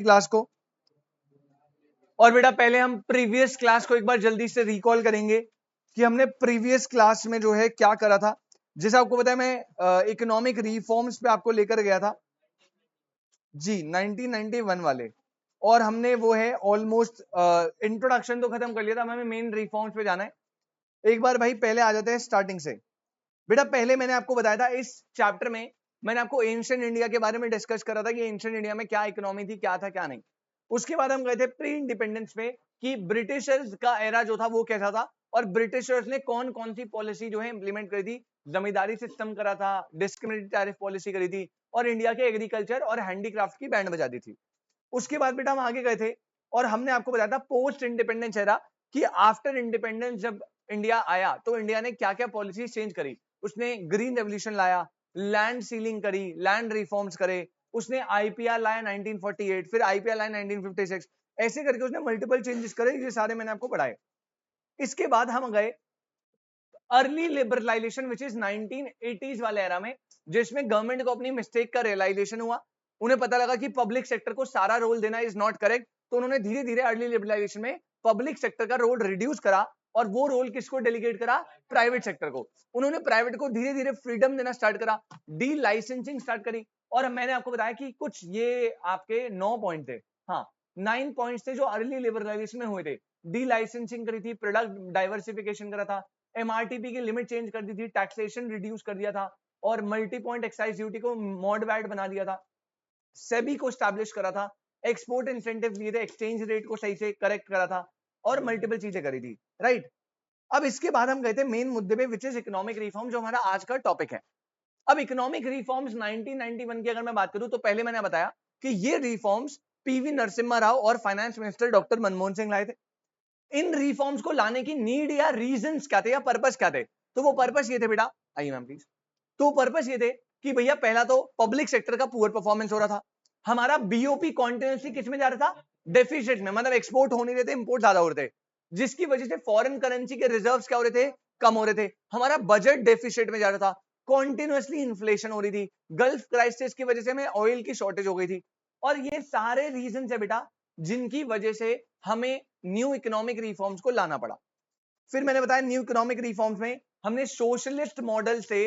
Class को। और बेटा पहले हम प्रीवियस क्लास को एक बार जल्दी से रिकॉल करेंगे कि हमने प्रीवियस क्लास में जो है क्या करा था। जैसे आपको पता है मैं इकोनॉमिक रिफॉर्म्स पे आपको लेकर गया था जी 1991 वाले, और हमने वो है ऑलमोस्ट इंट्रोडक्शन तो खत्म कर लिया था, हमें मेन रिफॉर्म्स पे जाना है। एक बार भाई पहले आ जाते हैं स्टार्टिंग से। बेटा पहले मैंने आपको बताया था इस चैप्टर में, मैंने आपको एंशिएंट इंडिया के बारे में डिस्कस करा था कि एंशिएंट इंडिया में क्या इकोनॉमी थी, क्या था क्या नहीं। उसके बाद हम गए थे प्री इंडिपेंडेंस में कि ब्रिटिशर्स का एरा जो था वो कैसा था, और ब्रिटिशर्स ने कौन कौन सी पॉलिसी जो है इंप्लीमेंट करी थी। जमींदारी सिस्टम करा था, डिस्क्रिमिनेटरी टैरिफ पॉलिसी करी थी, और इंडिया के एग्रीकल्चर और हैंडीक्राफ्ट की बैंड बजा दी थी। उसके बाद बेटा हम आगे गए थे और हमने आपको बताया था पोस्ट इंडिपेंडेंस एरा कि आफ्टर इंडिपेंडेंस जब इंडिया आया तो इंडिया ने क्या क्या पॉलिसी चेंज करी। उसने ग्रीन रेवोल्यूशन लाया, लैंड सीलिंग करी, लैंड रिफॉर्म्स करे, उसने आईपीआर लाया 1948, फिर आईपीआर लाया 1956, ऐसे करके उसने मल्टीपल चेंजेस करे, ये सारे मैंने आपको पढ़ाए। इसके बाद हम गए early liberalisation which is 1980s वाले एरा में, जिसमें गवर्नमेंट को अपनी मिस्टेक का रियलाइजेशन हुआ। उन्हें पता लगा कि पब्लिक सेक्टर को सारा रोल देना इज नॉट करेक्ट, तो उन्होंने धीरे धीरे अर्ली लिबरलाइजेशन में पब्लिक सेक्टर का रोल रिड्यूस करा, और वो रोल किसको डेलीगेट करा, प्राइवेट सेक्टर को। उन्होंने प्राइवेट को धीरे धीरे फ्रीडम देना स्टार्ट करा, डी लाइसेंसिंग स्टार्ट करी। और मैंने आपको बताया कि कुछ ये आपके 9 पॉइंट थे, हाँ 9 पॉइंट्स थे जो अर्ली लिबरलाइजेशन में हुए थे। डी लाइसेंसिंग करी थी, प्रोडक्ट डाइवर्सिफिकेशन करा था, एमआरटीपी की लिमिट चेंज कर दी थी, टैक्सेशन रिड्यूस कर दिया था, और मल्टी पॉइंट एक्साइज ड्यूटी को मॉड वैट बना दिया था, सेबी को स्टैब्लिश करा था, एक्सपोर्ट इंसेंटिव दिए थे, एक्सचेंज रेट को सही से करेक्ट करा था, और मल्टीपल चीजें करी थी, राइट। अब इसके बाद हम गए थे मेन मुद्दे पे विच इज इकोनॉमिक रिफॉर्म, जो हमारा आज का टॉपिक है। अब इकोनॉमिक रिफॉर्म्स 1991 की अगर मैं बात करूं तो पहले मैंने बताया कि ये रिफॉर्म्स पीवी नरसिम्हा राव और finance minister doctor Manmohan Singh लाए थे। इन रिफॉर्म्स को लाने की नीड या रीजंस क्या थे या पर्पस क्या थे, तो वो पर्पस ये थे बेटा, आइए मैम प्लीज। तो पर्पस ये थे कि भैया पहला तो पब्लिक सेक्टर का पुअर परफॉर्मेंस हो रहा था, हमारा बीओपी कॉन्टिन्यूसली किस में जा रहा था, डेफिसिट में, मतलब एक्सपोर्ट हो नहीं रहे थे, इंपोर्ट ज्यादा हो रहे थे, जिसकी वजह से फॉरेन करेंसी के रिजर्व्स क्या हो रहे थे, कम हो रहे थे, हमारा बजट डेफिसिट में जा रहा था, कॉन्टिन्यूसली इन्फ्लेशन हो रही थी, गल्फ क्राइसिस की वजह से हमें ऑयल की शॉर्टेज हो गई थी। और ये सारे रीजन है बेटा जिनकी वजह से हमें न्यू इकोनॉमिक रिफॉर्म्स को लाना पड़ा। फिर मैंने बताया न्यू इकोनॉमिक रिफॉर्म्स में हमने सोशलिस्ट मॉडल से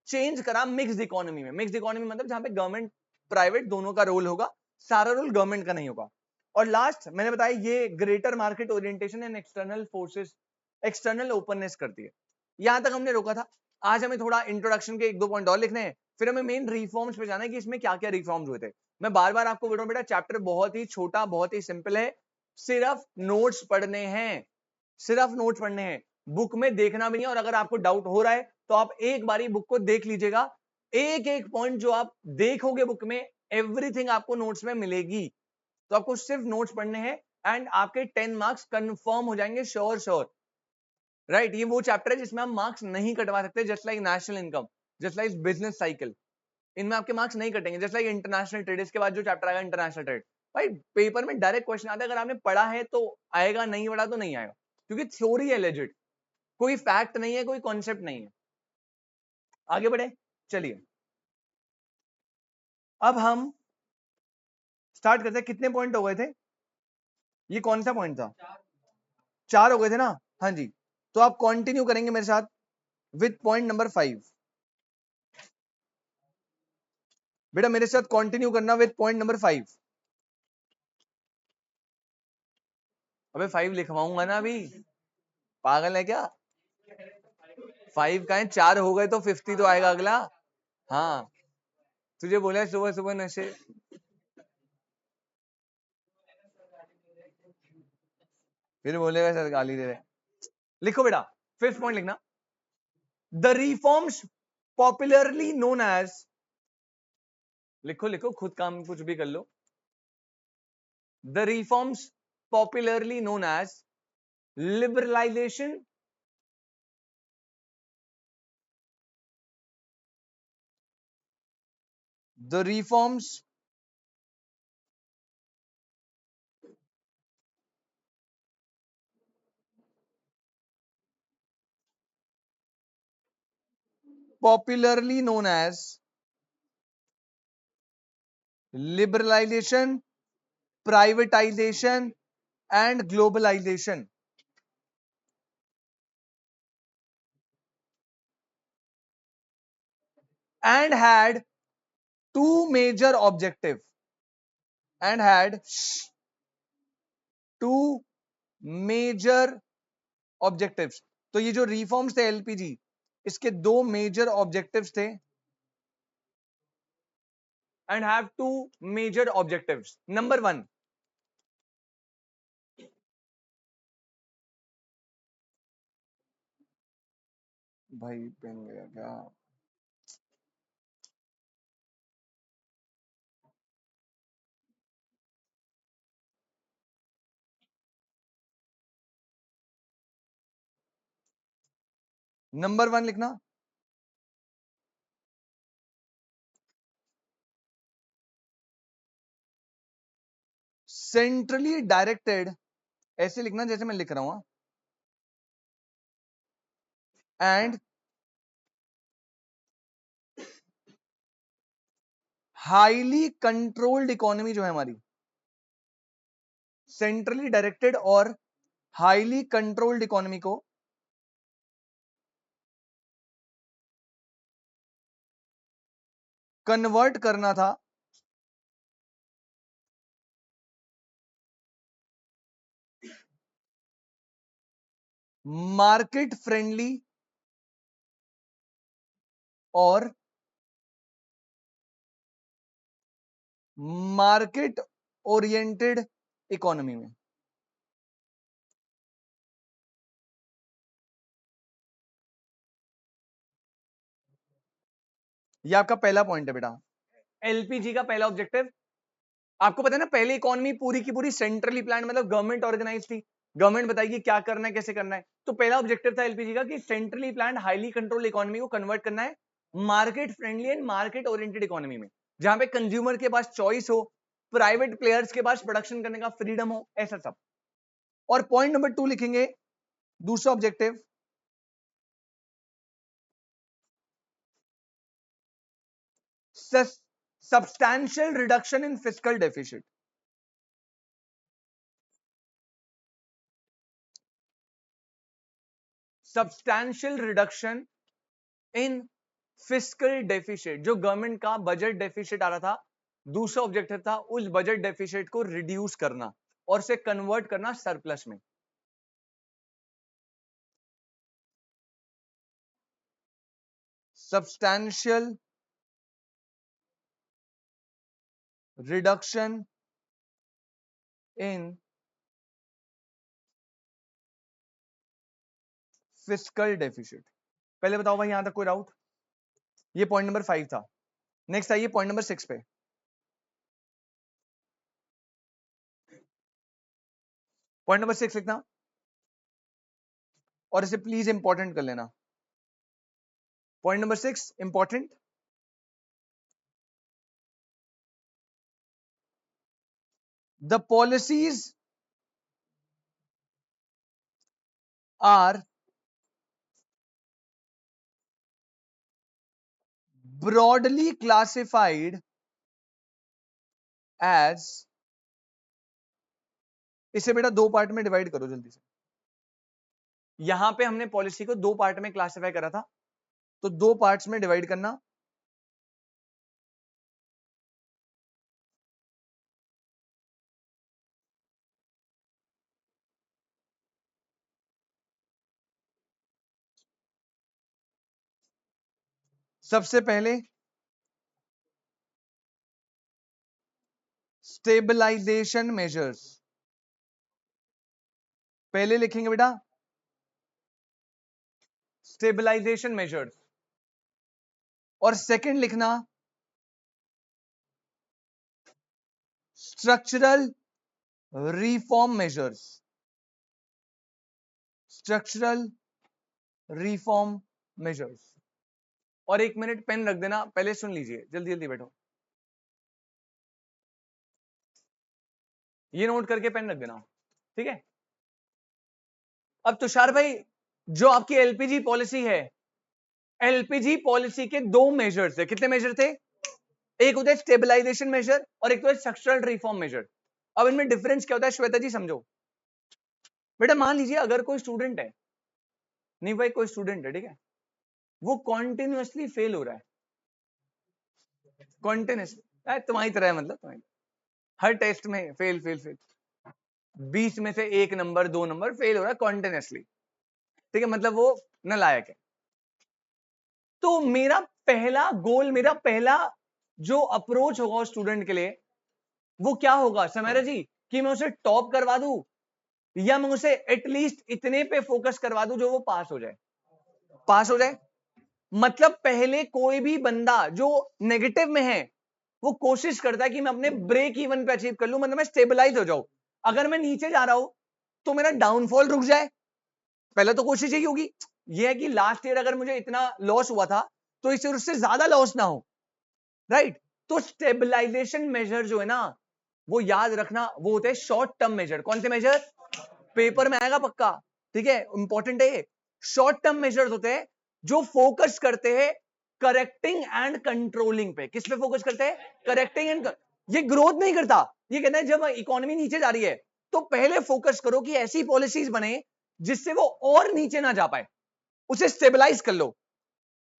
चेंज करा मिक्स्ड इकोनॉमी में। मिक्स्ड इकोनॉमी मतलब जहां पे गवर्नमेंट प्राइवेट दोनों का रोल होगा, सारा रोल गवर्नमेंट का नहीं होगा। और लास्ट मैंने बताया ये greater market orientation and external forces, external openness करती है। यहां तक हमने रोका था। आज हमें थोड़ा इंट्रोडक्शन के एक दो पॉइंट और लिखने हैं, फिर हमें मेन रिफॉर्म्स पे जाना है कि इसमें क्या क्या रिफॉर्म्स हुए थे। मैं बार बार आपको बोल रहा हूं बेटा चैप्टर बहुत ही छोटा, बहुत ही सिंपल है, सिर्फ नोट्स पढ़ने हैं, सिर्फ नोट्स पढ़ने हैं, बुक में देखना भी नहीं। और अगर आपको डाउट हो रहा है तो आप एक बारी बुक को देख लीजिएगा, एक एक पॉइंट जो आप देखोगे बुक में, एवरीथिंग आपको नोट्स में मिलेगी। तो आपको सिर्फ नोट्स पढ़ने हैं एंड आपके 10 मार्क्स कंफर्म हो जाएंगे, श्योर श्योर, राइट। ये वो चैप्टर है जिसमें हम मार्क्स नहीं कटवा सकते, just like national income, just like business cycle, इनमें आपके मार्क्स नहीं कटेंगे। जस्ट लाइक इंटरनेशनल ट्रेड, इसके बाद जो चैप्टर आएगा इंटरनेशनल ट्रेड, भाई पेपर में डायरेक्ट क्वेश्चन आता है, अगर आपने पढ़ा है तो आएगा, नहीं पढ़ा तो नहीं आएगा, क्योंकि थ्योरी है लेजिट, कोई फैक्ट नहीं है, कोई कॉन्सेप्ट नहीं है। आगे बढ़े, चलिए अब हम स्टार्ट करते हैं। कितने पॉइंट हो गए थे, ये कौन सा पॉइंट था, 4 हो गए थे ना, हाँ जी। तो आप कंटिन्यू करेंगे मेरे साथ विद पॉइंट नंबर 5। बेटा मेरे साथ कंटिन्यू करना विद पॉइंट नंबर 5। अबे 5 लिखवाऊंगा ना अभी, पागल है क्या, 5 का है, 4 हो गए तो 50 तो आएगा अगला। हाँ तुझे बोला सुबह सुबह नशे, फिर बोलेगा सर गाली दे रहे। लिखो बेटा, 5th पॉइंट लिखना, the reforms popularly known as, लिखो लिखो खुद काम कुछ भी कर लो, the reforms popularly known as liberalization the reforms popularly known as liberalization privatization and globalization, and had two major objectives, and had two major objectives. तो ये जो रिफॉर्म्स थे एलपीजी, इसके दो मेजर ऑब्जेक्टिव्स थे, and have two major objectives. Number one, भाई pen गया क्या? नंबर वन लिखना, सेंट्रली डायरेक्टेड, ऐसे लिखना जैसे मैं लिख रहा हूं, एंड हाईली कंट्रोल्ड इकोनॉमी जो है हमारी, सेंट्रली डायरेक्टेड और हाईली कंट्रोल्ड इकोनॉमी को कन्वर्ट करना था मार्केट फ्रेंडली और मार्केट ओरिएंटेड इकोनॉमी में। यह आपका पहला पॉइंट है बेटा, एलपीजी का पहला ऑब्जेक्टिव। आपको पता है ना, पहले इकोनॉमी पूरी की पूरी सेंट्रली प्लान, मतलब गवर्नमेंट ऑर्गेनाइज थी, गवर्नमेंट बताएगी क्या करना है कैसे करना है। तो पहला ऑब्जेक्टिव था एलपीजी का कि centrally plan highly control economy को कन्वर्ट करना है market friendly and market oriented economy में, जहां पे कंज्यूमर के पास चॉइस हो, प्राइवेट प्लेयर्स के पास प्रोडक्शन करने का फ्रीडम हो, ऐसा सब। और पॉइंट नंबर 2 लिखेंगे, दूसरा objective, substantial reduction in fiscal deficit, substantial reduction in fiscal deficit, जो गवर्नमेंट का बजट डेफिसिट आ रहा था, दूसरा ऑब्जेक्टिव था उस बजट डेफिसिट को रिड्यूस करना और से कन्वर्ट करना सरप्लस में। Substantial reduction in fiscal deficit. पहले बताओ भाई, यहां तक कोई डाउट? ये पॉइंट नंबर 5 था। नेक्स्ट आइए पॉइंट नंबर 6 पे। पॉइंट नंबर 6 लिखना और इसे प्लीज इंपॉर्टेंट कर लेना। Point number 6 important, the policies are broadly classified as, इसे बेटा दो पार्ट में डिवाइड करो जल्दी से। यहां पे हमने पॉलिसी को दो पार्ट में क्लासिफाई करा था, तो दो पार्ट्स में डिवाइड करना। सबसे पहले स्टेबलाइजेशन मेजर्स, पहले लिखेंगे बेटा स्टेबलाइजेशन मेजर्स, और सेकंड लिखना structural reform measures, structural reform measures. और एक मिनट पेन रख देना, पहले सुन लीजिए, जल्दी जल्दी बैठो, ये नोट करके पेन रख देना, ठीक है? अब तुषार भाई, जो आपकी एलपीजी पॉलिसी है, एलपीजी पॉलिसी के दो मेजर्स है, कितने मेजर थे? एक होता है स्टेबलाइजेशन मेजर और एक होता है स्ट्रक्चरल रिफॉर्म मेजर। अब इनमें डिफरेंस क्या होता है श्वेता जी समझो। बेटा मान लीजिए अगर कोई स्टूडेंट है, नहीं भाई कोई स्टूडेंट है ठीक है, वो कॉन्टिन्यूसली फेल हो रहा है, कॉन्टिन्यूसली तुम्हारी तरह है, मतलब तुम्हारी हर टेस्ट में फेल फेल फेल, 20 में से 1 नंबर 2 नंबर फेल हो रहा है कॉन्टिन्यूसली, ठीक है, मतलब वो नालायक है। तो मेरा पहला गोल, मेरा पहला जो अप्रोच होगा उस स्टूडेंट के लिए वो क्या होगा समैरा जी, कि मैं उसे टॉप करवा दूं या मैं उसे एटलीस्ट इतने पे फोकस करवा दूं जो वो पास हो जाए, पास हो जाए। मतलब पहले कोई भी बंदा जो नेगेटिव में है वो कोशिश करता है कि मैं अपने ब्रेक इवन पे अचीव कर लूं, मतलब मैं स्टेबलाइज हो जाऊं। अगर मैं नीचे जा रहा हूं तो मेरा डाउनफॉल रुक जाए, पहले तो कोशिश यही होगी। ये है कि लास्ट ईयर अगर मुझे इतना लॉस हुआ था तो इस ईयर उससे ज्यादा लॉस ना हो, राइट। तो स्टेबलाइजेशन मेजर जो है ना वो याद रखना वो होते हैं शॉर्ट टर्म मेजर। कौन से मेजर? पेपर में आएगा पक्का, ठीक है, इंपॉर्टेंट है। शॉर्ट टर्म मेजर्स होते हैं जो फोकस करते हैं करेक्टिंग एंड कंट्रोलिंग पे। किस पे फोकस करते हैं? Correcting and. ये ग्रोथ नहीं करता, ये कहता है जब इकोनॉमी नीचे जा रही है तो पहले फोकस करो कि ऐसी पॉलिसीज बने जिससे वो और नीचे ना जा पाए, उसे स्टेबलाइज कर लो।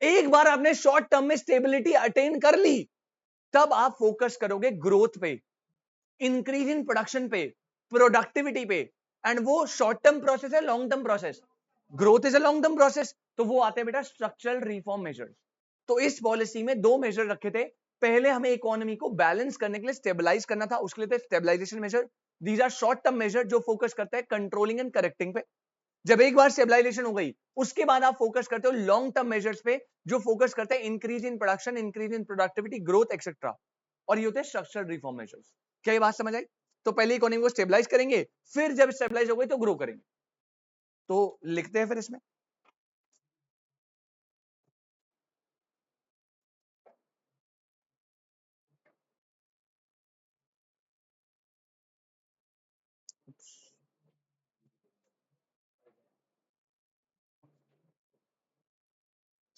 एक बार आपने शॉर्ट टर्म में स्टेबिलिटी अटेन कर ली तब आप फोकस करोगे ग्रोथ पे, इंक्रीज इन प्रोडक्शन पे, प्रोडक्टिविटी पे। एंड वो शॉर्ट टर्म प्रोसेस है, long term process. Growth is a long term process, तो वो आते हैं बेटा स्ट्रक्चरल रिफॉर्म मेजर्स। तो इस पॉलिसी में 2 मेजर रखे थे। पहले हमें इकोनॉमी को बैलेंस करने के लिए स्टेबलाइज करना था, उसके लिए थे stabilisation measure. These are short term measure जो फोकस करते हैं कंट्रोलिंग एंड करेक्टिंग पे। जब एक बार स्टेबलाइजेशन हो गई उसके बाद आप फोकस करते हो लॉन्ग टर्म मेजर्स पे जो फोकस करते हैं increase in production, increase in productivity, growth etcetera. और ये होते हैं स्ट्रक्चरल रिफॉर्म मेजर्स। क्या ये बात समझ आई? तो पहले इकोनॉमी को स्टेबलाइज करेंगे, फिर जब स्टेबलाइज हो गई तो ग्रो करेंगे। तो लिखते हैं फिर इसमें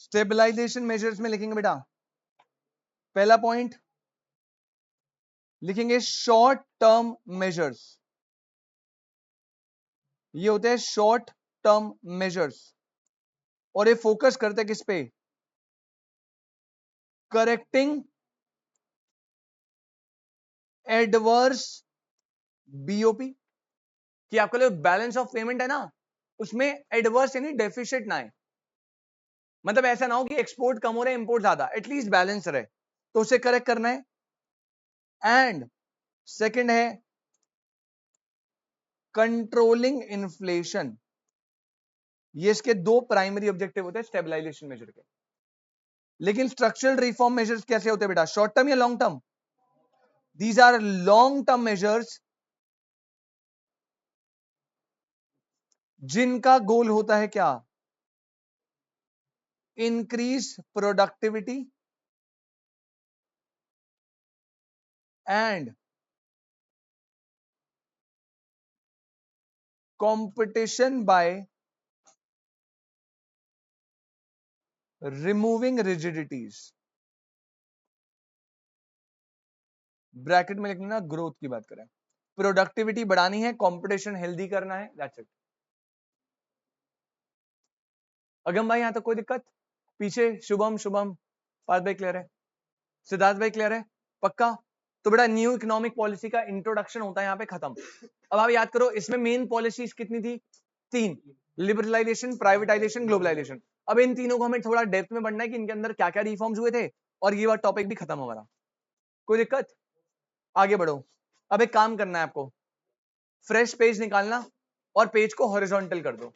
स्टेबलाइजेशन मेजर्स में लिखेंगे बेटा पहला पॉइंट लिखेंगे शॉर्ट टर्म मेजर्स। ये होते हैं शॉर्ट टर्म मेजर्स और ये फोकस करते हैं किस पे? Correcting adverse BOP. कि आपका जो बैलेंस ऑफ पेमेंट है ना उसमें एडवर्स यानी डेफिशिट ना है, मतलब ऐसा ना हो कि एक्सपोर्ट कम हो रहा है इंपोर्ट ज्यादा, एटलीस्ट बैलेंस रहे, तो उसे करेक्ट करना है। एंड सेकंड है कंट्रोलिंग इन्फ्लेशन। ये इसके 2 प्राइमरी ऑब्जेक्टिव होते हैं स्टेबलाइजेशन मेजर के। लेकिन स्ट्रक्चरल रिफॉर्म मेजर्स कैसे होते हैं बेटा? शॉर्ट टर्म या long term? These are long term measures जिनका गोल होता है क्या? Increase productivity and competition by removing rigidities. Bracket में लिखना ग्रोथ की बात करें, प्रोडक्टिविटी बढ़ानी है, कंपटीशन हेल्दी करना है, दैट्स इट। अगम भाई यहां तक कोई दिक्कत? पीछे शुभम शुभम पार्थ भाई क्लियर है, सिद्धार्थ भाई क्लियर है पक्का? तो बेटा न्यू इकोनॉमिक पॉलिसी का इंट्रोडक्शन होता है यहां पे खत्म। अब आप याद करो इसमें मेन पॉलिसीज कितनी थी? 3, लिबरलाइजेशन, प्राइवेटाइजेशन, ग्लोबलाइजेशन। अब इन तीनों को हमें थोड़ा डेप्थ में बढ़ना है कि इनके अंदर क्या क्या रिफॉर्म्स हुए थे और ये वाला टॉपिक भी खत्म हमारा। कोई दिक्कत? आगे बढ़ो। अब एक काम करना है आपको, फ्रेश पेज निकालना और पेज को हॉरिजॉन्टल कर दो।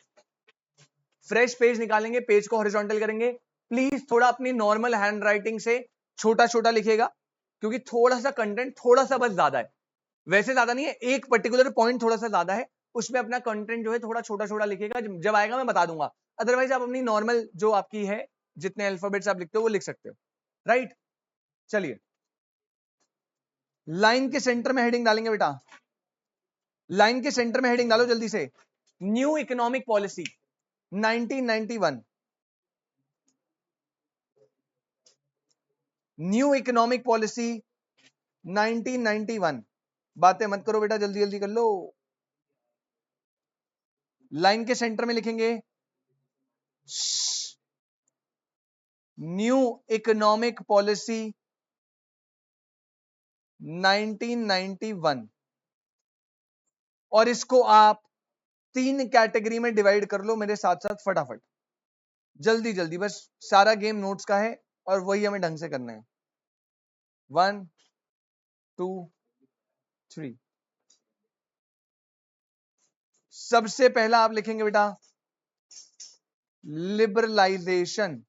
फ्रेश पेज निकालेंगे, पेज को हॉरिजॉन्टल करेंगे। प्लीज थोड़ा अपनी नॉर्मल हैंड राइटिंग से छोटा छोटा लिखिएगा क्योंकि थोड़ा सा कंटेंट थोड़ा सा बस ज्यादा है, वैसे ज्यादा नहीं है, एक पर्टिकुलर पॉइंट थोड़ा सा ज्यादा है, उसमें अपना कंटेंट जो है थोड़ा छोटा छोटा लिखिएगा। जब आएगा मैं बता दूंगा, अदरवाइज आप अपनी नॉर्मल जो आपकी है जितने अल्फाबेट्स आप लिखते हो वो लिख सकते हो, राइट। चलिए लाइन के सेंटर में हेडिंग डालेंगे बेटा, लाइन के सेंटर में हेडिंग डालो जल्दी से, new economic policy 1991। New economic policy 1991 बातें मत करो बेटा, जल्दी जल्दी कर लो। लाइन के सेंटर में लिखेंगे न्यू इकोनॉमिक पॉलिसी 1991, और इसको आप 3 कैटेगरी में डिवाइड कर लो मेरे साथ साथ फटाफट, जल्दी जल्दी, बस सारा गेम नोट्स का है और वही हमें ढंग से करना है। 1 2 3। सबसे पहला आप लिखेंगे बेटा लिबरलाइजेशन,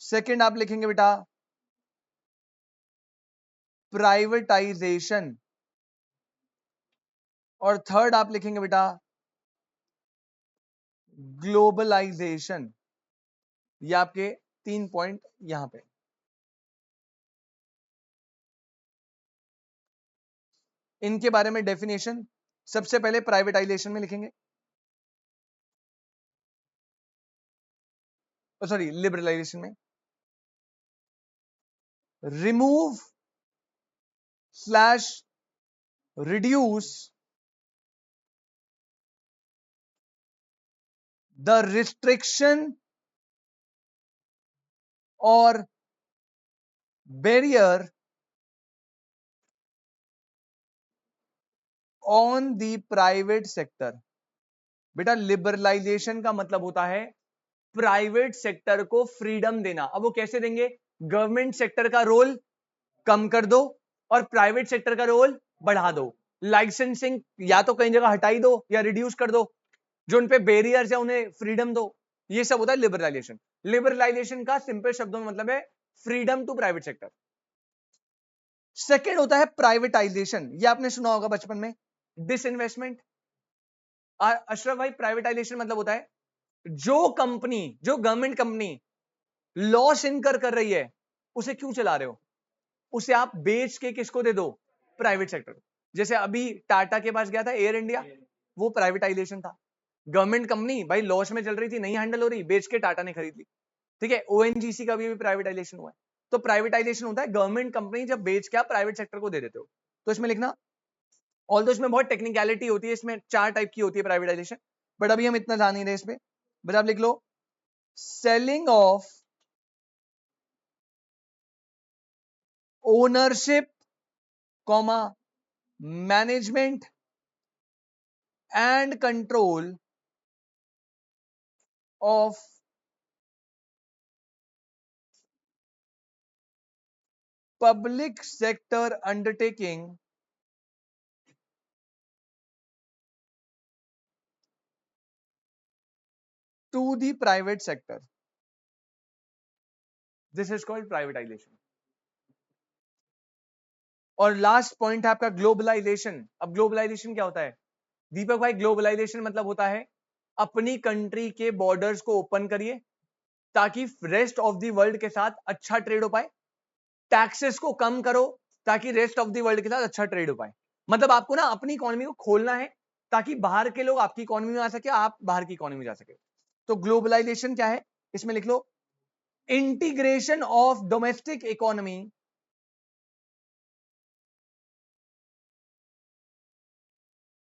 सेकंड आप लिखेंगे बेटा प्राइवेटाइजेशन, और थर्ड आप लिखेंगे बेटा ग्लोबलाइजेशन। ये आपके 3 पॉइंट यहां पे। इनके बारे में डेफिनेशन सबसे पहले प्राइवेटाइजेशन में लिखेंगे, सॉरी लिबरलाइजेशन में, remove slash reduce the restriction और barrier on the private sector. बेटा लिबरलाइजेशन का मतलब होता है प्राइवेट सेक्टर को फ्रीडम देना। अब वो कैसे देंगे? गवर्नमेंट सेक्टर का रोल कम कर दो और प्राइवेट सेक्टर का रोल बढ़ा दो। लाइसेंसिंग या तो कई जगह हटाई दो या रिड्यूस कर दो, जो उन पे बैरियर्स है उन्हें फ्रीडम दो। ये सब होता है लिबरलाइजेशन। लिबरलाइजेशन का सिंपल शब्दों में मतलब है freedom to private sector. Second होता है प्राइवेटाइजेशन, ये आपने सुना होगा बचपन में, डिसइन्वेस्टमेंट। अशरफ भाई प्राइवेटाइजेशन मतलब होता है जो कंपनी, जो गवर्नमेंट कंपनी लॉस इनकर कर रही है उसे क्यों चला रहे हो, उसे आप बेच के किसको दे दो? Private sector. जैसे अभी टाटा के पास गया था एयर इंडिया, वो प्राइवेटाइजेशन था। गवर्नमेंट कंपनी भाई लॉस में चल रही थी, नहीं हैंडल हो रही, बेच के टाटा ने खरीद ली। ठीक है, ओएनजीसी का भी प्राइवेटाइजेशन हुआ है। तो प्राइवेटाइजेशन होता है गवर्नमेंट कंपनी जब बेच के आप प्राइवेट सेक्टर को दे देते हो। तो इसमें लिखना, ऑल दो इसमें बहुत टेक्निकलिटी होती है, इसमें 4 टाइप की होती है प्राइवेटाइजेशन, बट अभी हम इतना जान नहीं रहे इस पे। बस आप लिख लो selling of ownership comma management and control of public sector undertaking to the private sector, this is called privatisation. और लास्ट पॉइंट है आपका ग्लोबलाइजेशन। अब ग्लोबलाइजेशन क्या होता है दीपक भाई? ग्लोबलाइजेशन मतलब होता है अपनी कंट्री के बॉर्डर्स को ओपन करिए ताकि रेस्ट ऑफ द वर्ल्ड के साथ अच्छा ट्रेड हो पाए। टैक्सेस को कम करो ताकि रेस्ट ऑफ द वर्ल्ड के साथ अच्छा ट्रेड हो पाए। मतलब आपको ना अपनी इकोनॉमी को खोलना है ताकि बाहर के लोग आपकी इकोनॉमी में आ सके, आप बाहर की इकोनॉमी में जा सके। तो ग्लोबलाइजेशन क्या है इसमें लिख लो integration of domestic economy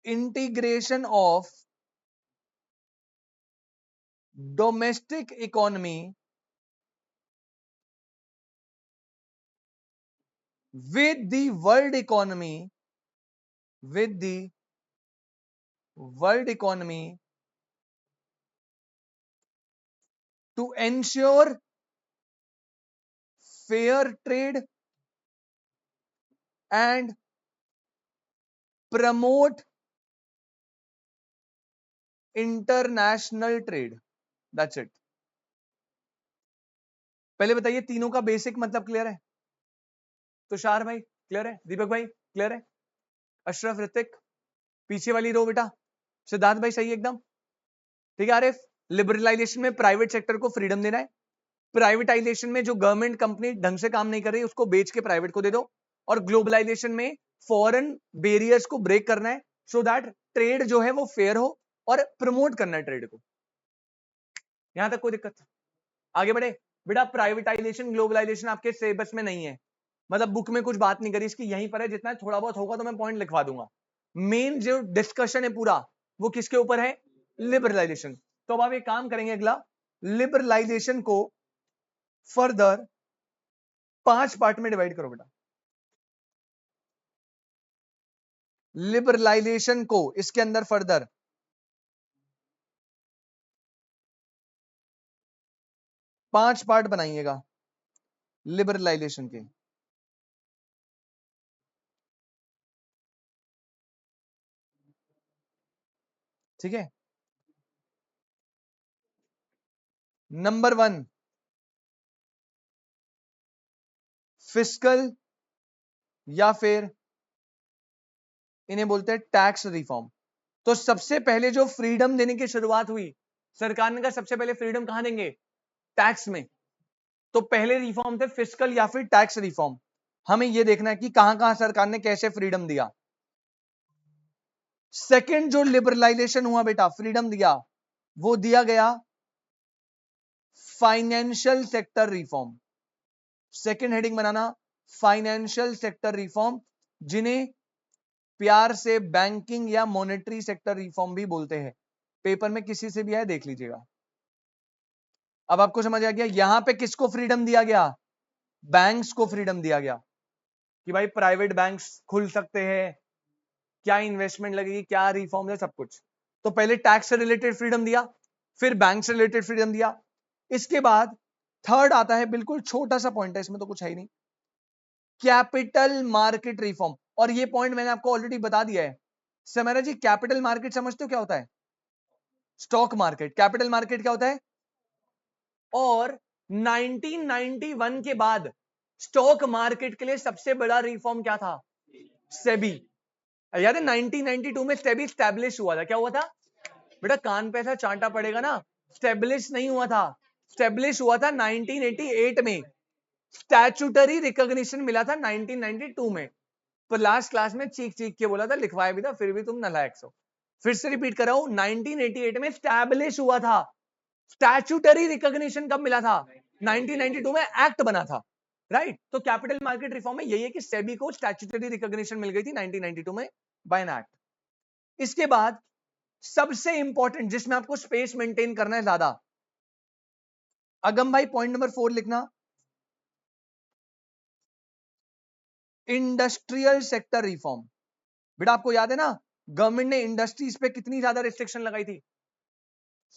integration of domestic economy with the world economy, with the world economy to ensure fair trade and promote international trade. That's it. पहले बताइए तीनों का बेसिक मतलब क्लियर है? तुषार भाई क्लियर है? दीपक भाई क्लियर है? अशरफ, ऋतिक, पीछे वाली रो बेटा, सिद्धार्थ भाई सही एकदम ठीक है। आरिफ, लिबरलाइजेशन में प्राइवेट सेक्टर को फ्रीडम देना है, प्राइवेटाइजेशन में जो गवर्नमेंट कंपनी ढंग से काम नहीं कर रही उसको बेच के प्राइवेट को दे दो, और ग्लोबलाइजेशन में फॉरेन बैरियर्स को ब्रेक करना है सो दैट ट्रेड जो है वो फेयर हो और प्रमोट करना है ट्रेड को। यहां तक कोई दिक्कत? आगे बढ़े बेटा। प्राइवेटाइजेशन ग्लोबलाइजेशन आपके सिलेबस में नहीं है, मतलब बुक में कुछ बात नहीं करी इसकी, यहीं पर है, जितना थोड़ा बहुत होगा तो मैं पॉइंट लिखवा दूंगा। मेन जो डिस्कशन है पूरा वो किसके ऊपर है? लिबरलाइजेशन। तो अब आप एक काम करेंगे, अगला लिबरलाइजेशन को फर्दर 5 पार्ट में डिवाइड करो बेटा। लिबरलाइजेशन को इसके अंदर फर्दर 5 पार्ट बनाइएगा लिबरलाइजेशन के। ठीक है। नंबर 1 फिस्कल या फिर इन्हें बोलते हैं टैक्स रिफॉर्म। तो सबसे पहले जो फ्रीडम देने की शुरुआत हुई सरकार ने कहा सबसे पहले फ्रीडम कहां देंगे? टैक्स में। तो पहले रिफॉर्म थे फिस्कल या फिर टैक्स रिफॉर्म। हमें यह देखना है कि कहां कहां सरकार ने कैसे फ्रीडम दिया। सेकंड जो लिबरलाइजेशन हुआ बेटा, फ्रीडम दिया, वो दिया गया financial sector reform. Second heading बनाना फाइनेंशियल सेक्टर रिफॉर्म, जिन्हें प्यार से बैंकिंग या मॉनेटरी सेक्टर रिफॉर्म भी बोलते हैं। पेपर में किसी से भी आए देख लीजिएगा। अब आपको समझ आ गया यहां पे किसको फ्रीडम दिया गया? बैंक्स को फ्रीडम दिया गया कि भाई प्राइवेट बैंक्स खुल सकते हैं, क्या इन्वेस्टमेंट लगेगी, क्या रिफॉर्म है, सब कुछ। तो पहले टैक्स से रिलेटेड फ्रीडम दिया, फिर बैंक से रिलेटेड फ्रीडम दिया। इसके बाद थर्ड आता है, बिल्कुल छोटा सा पॉइंट है, इसमें तो कुछ है ही नहीं, कैपिटल मार्केट रिफॉर्म। और ये पॉइंट मैंने आपको ऑलरेडी बता दिया है। समरा जी, कैपिटल मार्केट समझते हो क्या होता है? Stock market. कैपिटल मार्केट क्या होता है? और 1991 के बाद स्टॉक मार्केट के लिए सबसे बड़ा रिफॉर्म क्या था? सेबी। याद है 1992 में सेबी स्टैब्लिश हुआ था। क्या हुआ था बेटा? कान पे ऐसा चांटा पड़ेगा ना, स्टैब्लिश नहीं हुआ था, स्टैब्लिश हुआ था 1988 में। स्टैट्यूटरी रिकॉग्निशन मिला था 1992 में। पर लास्ट क्लास में चीख चीख के बोला था, लिखवाया भी था, फिर भी तुम नालायक हो। फिर से रिपीट कर रहा हूं, 1988 में स्टैब्लिश हुआ था। स्टैट्यूटरी रिकॉग्निशन कब मिला था? 1992 में एक्ट बना था, राइट। तो कैपिटल मार्केट रिफॉर्म में यही है कि सेबी को स्टैट्यूटरी रिकॉग्निशन मिल गई थी 1992 में बाय एन एक्ट। इसके बाद सबसे इंपॉर्टेंट, जिसमें आपको स्पेस मेंटेन करना है ज्यादा, अगम भाई पॉइंट नंबर 4 लिखना, इंडस्ट्रियल सेक्टर रिफॉर्म। बेटा आपको याद है ना, गवर्नमेंट ने इंडस्ट्रीज पे कितनी ज्यादा रिस्ट्रिक्शन लगाई थी,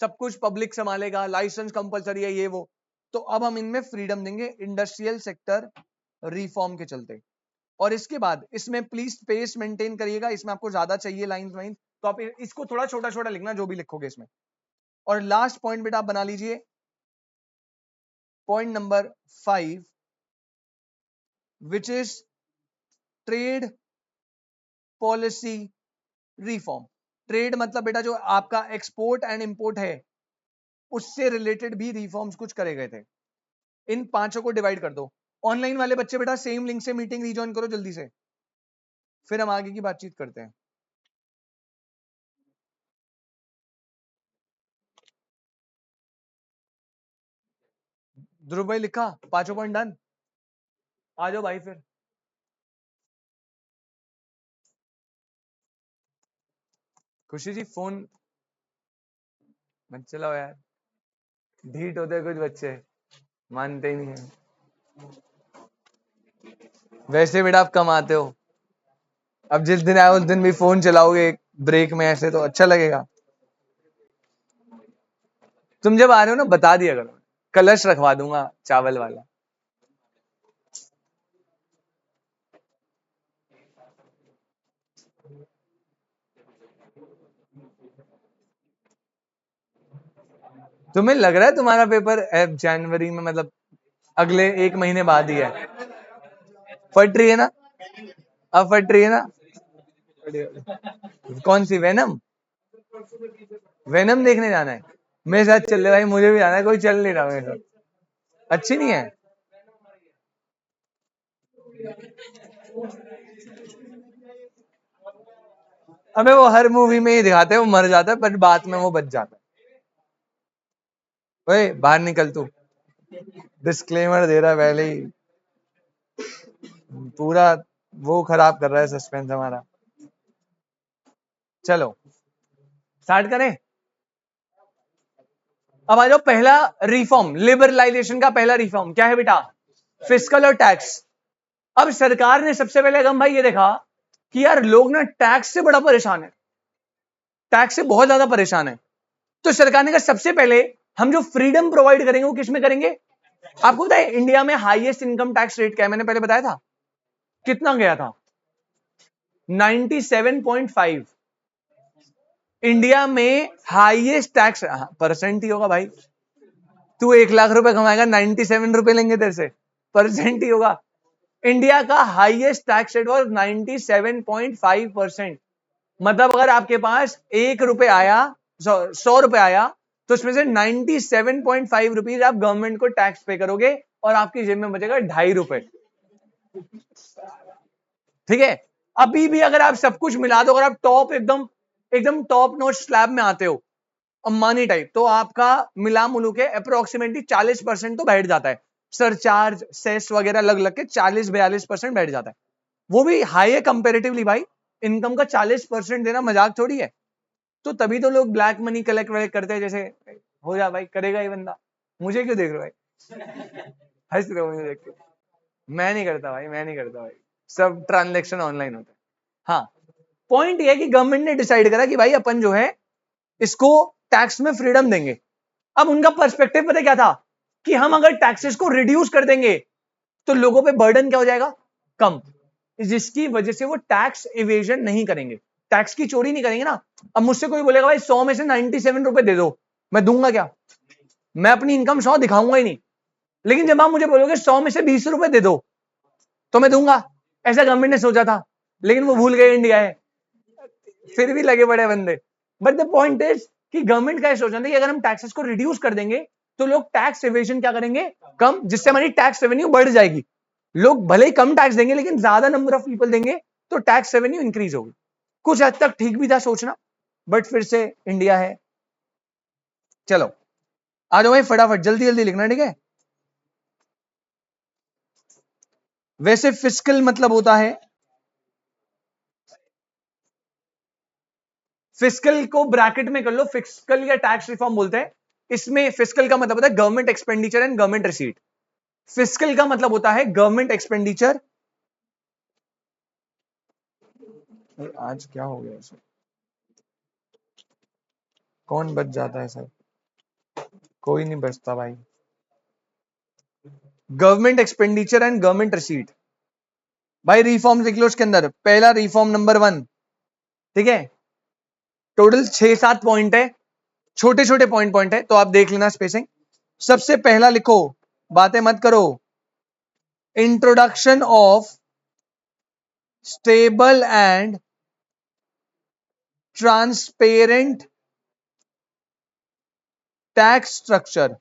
सब कुछ पब्लिक संभालेगा, लाइसेंस कंपलसरी है, ये वो। तो अब हम इनमें फ्रीडम देंगे इंडस्ट्रियल सेक्टर रिफॉर्म के चलते। और इसके बाद इसमें प्लीज स्पेस मेंटेन करिएगा, इसमें आपको ज्यादा चाहिए लाइन वाइन, तो आप इसको थोड़ा छोटा छोटा लिखना जो भी लिखोगे इसमें। और लास्ट पॉइंट बेटा आप बना लीजिए, point number 5, which is trade policy reform. Trade मतलब बेटा जो आपका एक्सपोर्ट एंड इंपोर्ट है, उससे रिलेटेड भी रिफॉर्म्स कुछ करे गए थे। इन पांचों को डिवाइड कर दो। ऑनलाइन वाले बच्चे बेटा सेम लिंक से मीटिंग रिजॉइन करो जल्दी से, फिर हम आगे की बातचीत करते हैं। ध्रुव भाई लिखा, पांचों पॉइंट डन। आ जाओ भाई फिर। खुशी जी फोन मत चलाओ यार, ढीठ होते हैं कुछ बच्चे, मानते ही नहीं है। वैसे बेटा आप कम आते हो, अब जिस दिन आए उस दिन भी फोन चलाओगे ब्रेक में ऐसे, तो अच्छा लगेगा। तुम जब आ रहे हो ना बता दिया करो, कलश रखवा दूंगा चावल वाला। तुम्हें लग रहा है तुम्हारा पेपर जनवरी में, मतलब अगले 1 महीने बाद ही है? फट रही है ना, अब फट रही है ना। कौन सी, वेनम? वेनम देखने जाना है? मेरे साथ चल रहे भाई, मुझे भी जाना है, कोई चल नहीं रहा मेरे साथ। अच्छी नहीं है? अबे वो हर मूवी में ही दिखाते हैं वो मर जाता है, पर बाद में वो बच जाता है। ओए बाहर निकल तू, डिस्क्लेमर दे रहा है पहले ही। पूरा वो खराब कर रहा है सस्पेंस हमारा। चलो स्टार्ट करें। अब आ जाओ, पहला रिफॉर्म, लिबरलाइजेशन का पहला रिफॉर्म क्या है बेटा? फिस्कल और टैक्स। अब सरकार ने सबसे पहले गम भाई ये देखा कि यार लोग ना टैक्स से बड़ा परेशान है, टैक्स से बहुत ज्यादा परेशान है। तो सरकार ने कहा सबसे पहले हम जो फ्रीडम प्रोवाइड करेंगे वो किसमें करेंगे? आपको पता है इंडिया में हाईएस्ट इनकम टैक्स रेट क्या है? मैंने पहले बताया था, कितना गया था? 97.5। इंडिया में हाईएस्ट टैक्स परसेंट ही होगा भाई। तू 1 लाख रुपए कमाएगा, 97 रुपए लेंगे तेरे से, परसेंट ही होगा। इंडिया का हाईएस्ट टैक्स रेट वॉज 97.5%। मतलब अगर आपके पास 1 रुपए आया, 100 रुपए आया, तो उसमें से 97.5 रुपीज आप गवर्नमेंट को टैक्स पे करोगे और आपकी जेब में बचेगा 2.5 रुपए। ठीक है। अभी भी अगर आप सब कुछ मिला दो, अगर आप टॉप एकदम एकदम टॉप नॉच स्लैब में आते हो, अंबानी टाइप, तो आपका मिला मुलू के अप्रोक्सीमेटली 40% तो बैठ जाता है। सरचार्ज सेस वगैरह लग लग के 40-42% बैठ जाता है। वो भी हाई है कंपेरेटिवली भाई। इनकम का 40% देना मजाक थोड़ी है। तो तभी तो लोग ब्लैक मनी कलेक्ट वलेक्ट करते हैं, जैसे हो जा भाई, करेगा ये बंदा। मुझे क्यों देख रहे हो भाई? हंस रहे हो मुझे देख के? मैं नहीं करता भाई, मैं नहीं करता भाई। सब ट्रांजेक्शन ऑनलाइन होता है। हाँ, पॉइंट ये है कि गवर्नमेंट ने डिसाइड करा कि भाई अपन जो है इसको टैक्स में फ्रीडम देंगे। अब उनका पर्सपेक्टिव पता क्या था? कि हम अगर टैक्सेस को रिड्यूस कर देंगे तो लोगों पे बर्डन क्या हो जाएगा? कम। जिसकी वजह से वो टैक्स इवेजन नहीं करेंगे, टैक्स की चोरी नहीं करेंगे ना। अब मुझसे कोई बोलेगा भाई 100 में से 97 रुपए दे दो, मैं दूंगा क्या? मैं अपनी इनकम 100 दिखाऊंगा ही नहीं। लेकिन जब आप मुझे बोलोगे 100 में से 20 रुपए दे दो, तो मैं दूंगा। ऐसा गवर्नमेंट ने सोचा था, लेकिन वो भूल गए इंडिया है, फिर भी लगे बड़े बंदे। बट द पॉइंट इज कि गवर्नमेंट का ये सोचना था कि अगर हम टैक्सेस को रिड्यूस कर देंगे तो लोग टैक्स इवेजन क्या करेंगे? कम, जिससे हमारी टैक्स रेवेन्यू बढ़ जाएगी। लोग भले ही कम टैक्स देंगे लेकिन ज्यादा नंबर ऑफ पीपल देंगे तो टैक्स रेवेन्यू इंक्रीज होगी। कुछ हद तक ठीक भी था सोचना, बट फिर से इंडिया है। चलो आ जाओ भाई, फटाफट जल्दी जल्दी लिखना, ठीक है। वैसे फिस्कल मतलब होता है, फिस्कल को ब्रैकेट में कर लो, फिस्कल या टैक्स रिफॉर्म बोलते हैं। इसमें फिस्कल का मतलब होता है government expenditure and government receipt. Fiscal का मतलब होता है गवर्नमेंट एक्सपेंडिचर। आज क्या हो गया सर? कौन बच जाता है सर? कोई नहीं बचता भाई। Government expenditure and government receipt. भाई रिफॉर्म लिख लो उसके अंदर, पहला रिफॉर्म नंबर 1, ठीक है। टोटल 6-7 पॉइंट है, छोटे छोटे पॉइंट पॉइंट है, तो आप देख लेना स्पेसिंग। सबसे पहला लिखो, बातें मत करो, introduction of stable and transparent tax structure.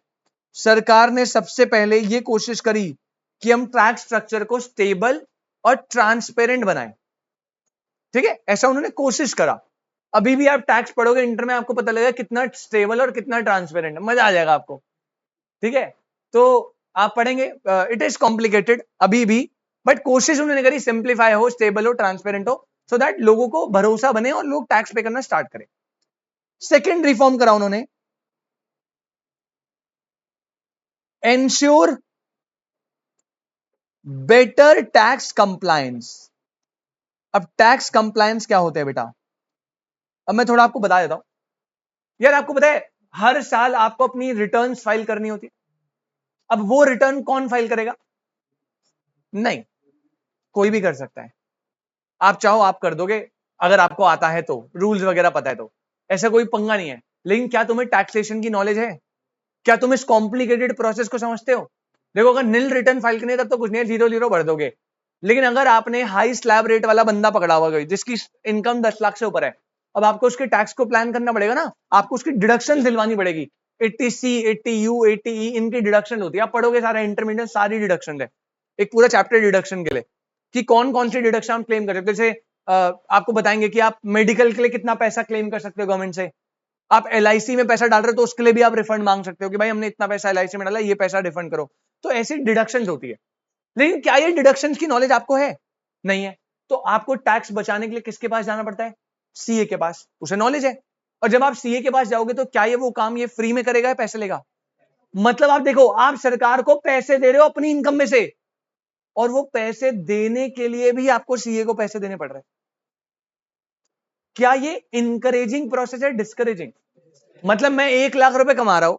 सरकार ने सबसे पहले यह कोशिश करी कि हम टैक्स स्ट्रक्चर को स्टेबल और ट्रांसपेरेंट बनाएं, ठीक है। ऐसा उन्होंने कोशिश करा। अभी भी आप टैक्स पढ़ोगे इंटर में, आपको पता लगेगा कितना स्टेबल और कितना ट्रांसपेरेंट, मजा आ जाएगा आपको, ठीक है। तो आप पढ़ेंगे, इट इज कॉम्प्लिकेटेड अभी भी, बट कोशिश उन्होंने करी सिंप्लीफाई हो, स्टेबल हो, ट्रांसपेरेंट हो, सो दैट लोगों को भरोसा बने और लोग टैक्स पे करना स्टार्ट करें। सेकेंड रिफॉर्म करा उन्होंने, एंश्योर बेटर टैक्स कंप्लायंस। अब टैक्स कंप्लायंस क्या होते हैं बेटा? अब मैं थोड़ा आपको बता देता हूं। यार आपको पता है हर साल आपको अपनी रिटर्न्स फाइल करनी होती है। अब वो रिटर्न कौन फाइल करेगा? नहीं, कोई भी कर सकता है। आप चाहो आप कर दोगे, अगर आपको आता है तो, रूल्स वगैरह पता है तो, ऐसा कोई पंगा नहीं है। लेकिन क्या तुम्हें टैक्सेशन की नॉलेज है? क्या तुम इस कॉम्प्लिकेटेड प्रोसेस को समझते हो? देखो, अगर नील रिटर्न फाइल करनी है तब तो कुछ नहीं है, 0-0 भर दोगे। लेकिन अगर आपने हाई स्लैब रेट वाला बंदा पकड़ा हुआ गई जिसकी इनकम 10 लाख से ऊपर है, अब आपको उसके टैक्स को प्लान करना पड़ेगा ना, आपको उसकी डिडक्शन दिलवानी पड़ेगी। 80C 80U 80E इनकी डिडक्शन होती है, आप पढ़ोगे सारा इंटरमीडिएट, सारी डिडक्शन है, एक पूरा चैप्टर डिडक्शन के लिए कि कौन कौन सी डिडक्शन आप क्लेम कर सकते हो। जैसे आपको बताएंगे कि आप मेडिकल के लिए कितना पैसा क्लेम कर सकते हो गवर्नमेंट से। आप LIC में पैसा डाल रहे हो तो उसके लिए भी आप रिफंड मांग सकते हो कि भाई हमने इतना पैसा LIC में डाला, ये पैसा रिफंड करो। तो ऐसी डिडक्शंस होती है। लेकिन क्या ये डिडक्शंस की नॉलेज आपको है? नहीं है। तो आपको टैक्स बचाने के लिए किसके पास जाना पड़ता है? सीए के पास, उसे नॉलेज है। और जब आप सीए के पास जाओगे तो क्या ये वो काम ये फ्री में करेगा या पैसे लेगा? मतलब आप देखो, आप सरकार को पैसे दे रहे हो अपनी इनकम में से, और वो पैसे देने के लिए भी आपको सीए को पैसे देने पड़ रहे हैं। क्या ये इनकरेजिंग प्रोसेस है, डिस्करेजिंग? मतलब मैं 1 लाख रुपए कमा रहा हूं,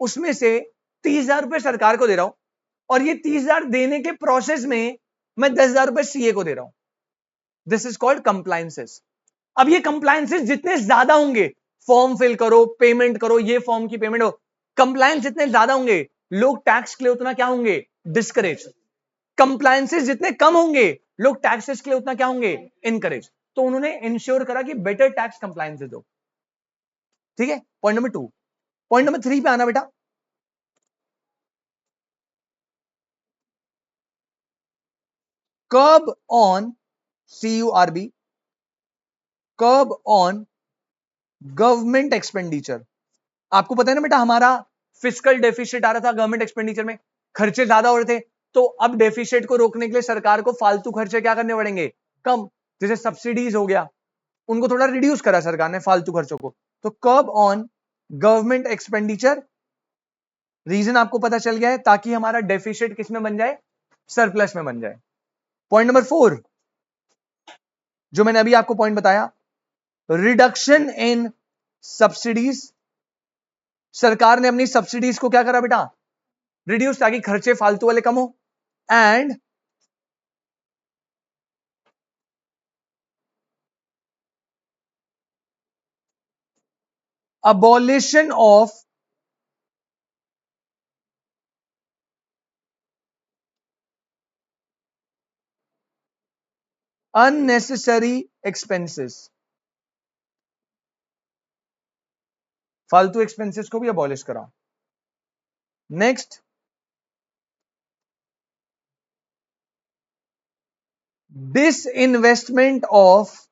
उसमें से 30,000 रुपए सरकार को दे रहा हूं, और ये 30,000 देने के प्रोसेस में मैं 10,000 रुपए सीए को दे रहा हूं। This is called compliances. अब ये कंप्लायंसेस जितने ज्यादा होंगे, फॉर्म फिल करो, पेमेंट करो, ये फॉर्म की पेमेंट हो, कंप्लायंस जितने ज्यादा होंगे, लोग टैक्स के लिए उतना क्या होंगे? डिस्करेज। कंप्लायंसेस जितने कम होंगे, लोग टैक्सेस के लिए उतना क्या होंगे? इनकरेज। तो उन्होंने इंश्योर करा कि बेटर टैक्स कंप्लायंसेस हो। ठीक है, पॉइंट नंबर 2। पॉइंट नंबर 3 पे आना बेटा। Curb on, CURB, curb on government expenditure. आपको पता है ना बेटा, हमारा फिस्कल डेफिसिट आ रहा था गवर्नमेंट एक्सपेंडिचर में, खर्चे ज्यादा हो रहे थे। तो अब डेफिसिट को रोकने के लिए सरकार को फालतू खर्चे क्या करने पड़ेंगे? कम। जैसे सब्सिडीज हो गया, उनको थोड़ा रिड्यूस करा सरकार ने फालतू खर्चों को। तो कर्ब ऑन गवर्नमेंट एक्सपेंडिचर, रीजन आपको पता चल गया है, ताकि हमारा डेफिसिट किस में बन जाए? सरप्लस में बन जाए। पॉइंट नंबर 4, जो मैंने अभी आपको पॉइंट बताया, रिडक्शन इन सब्सिडीज। सरकार ने अपनी सब्सिडीज को क्या करा बेटा? रिड्यूस, ताकि खर्चे फालतू वाले कम हो। And abolition of unnecessary expenses। फालतू एक्सपेंसेस को भी अबॉलिश करा। Next, disinvestment of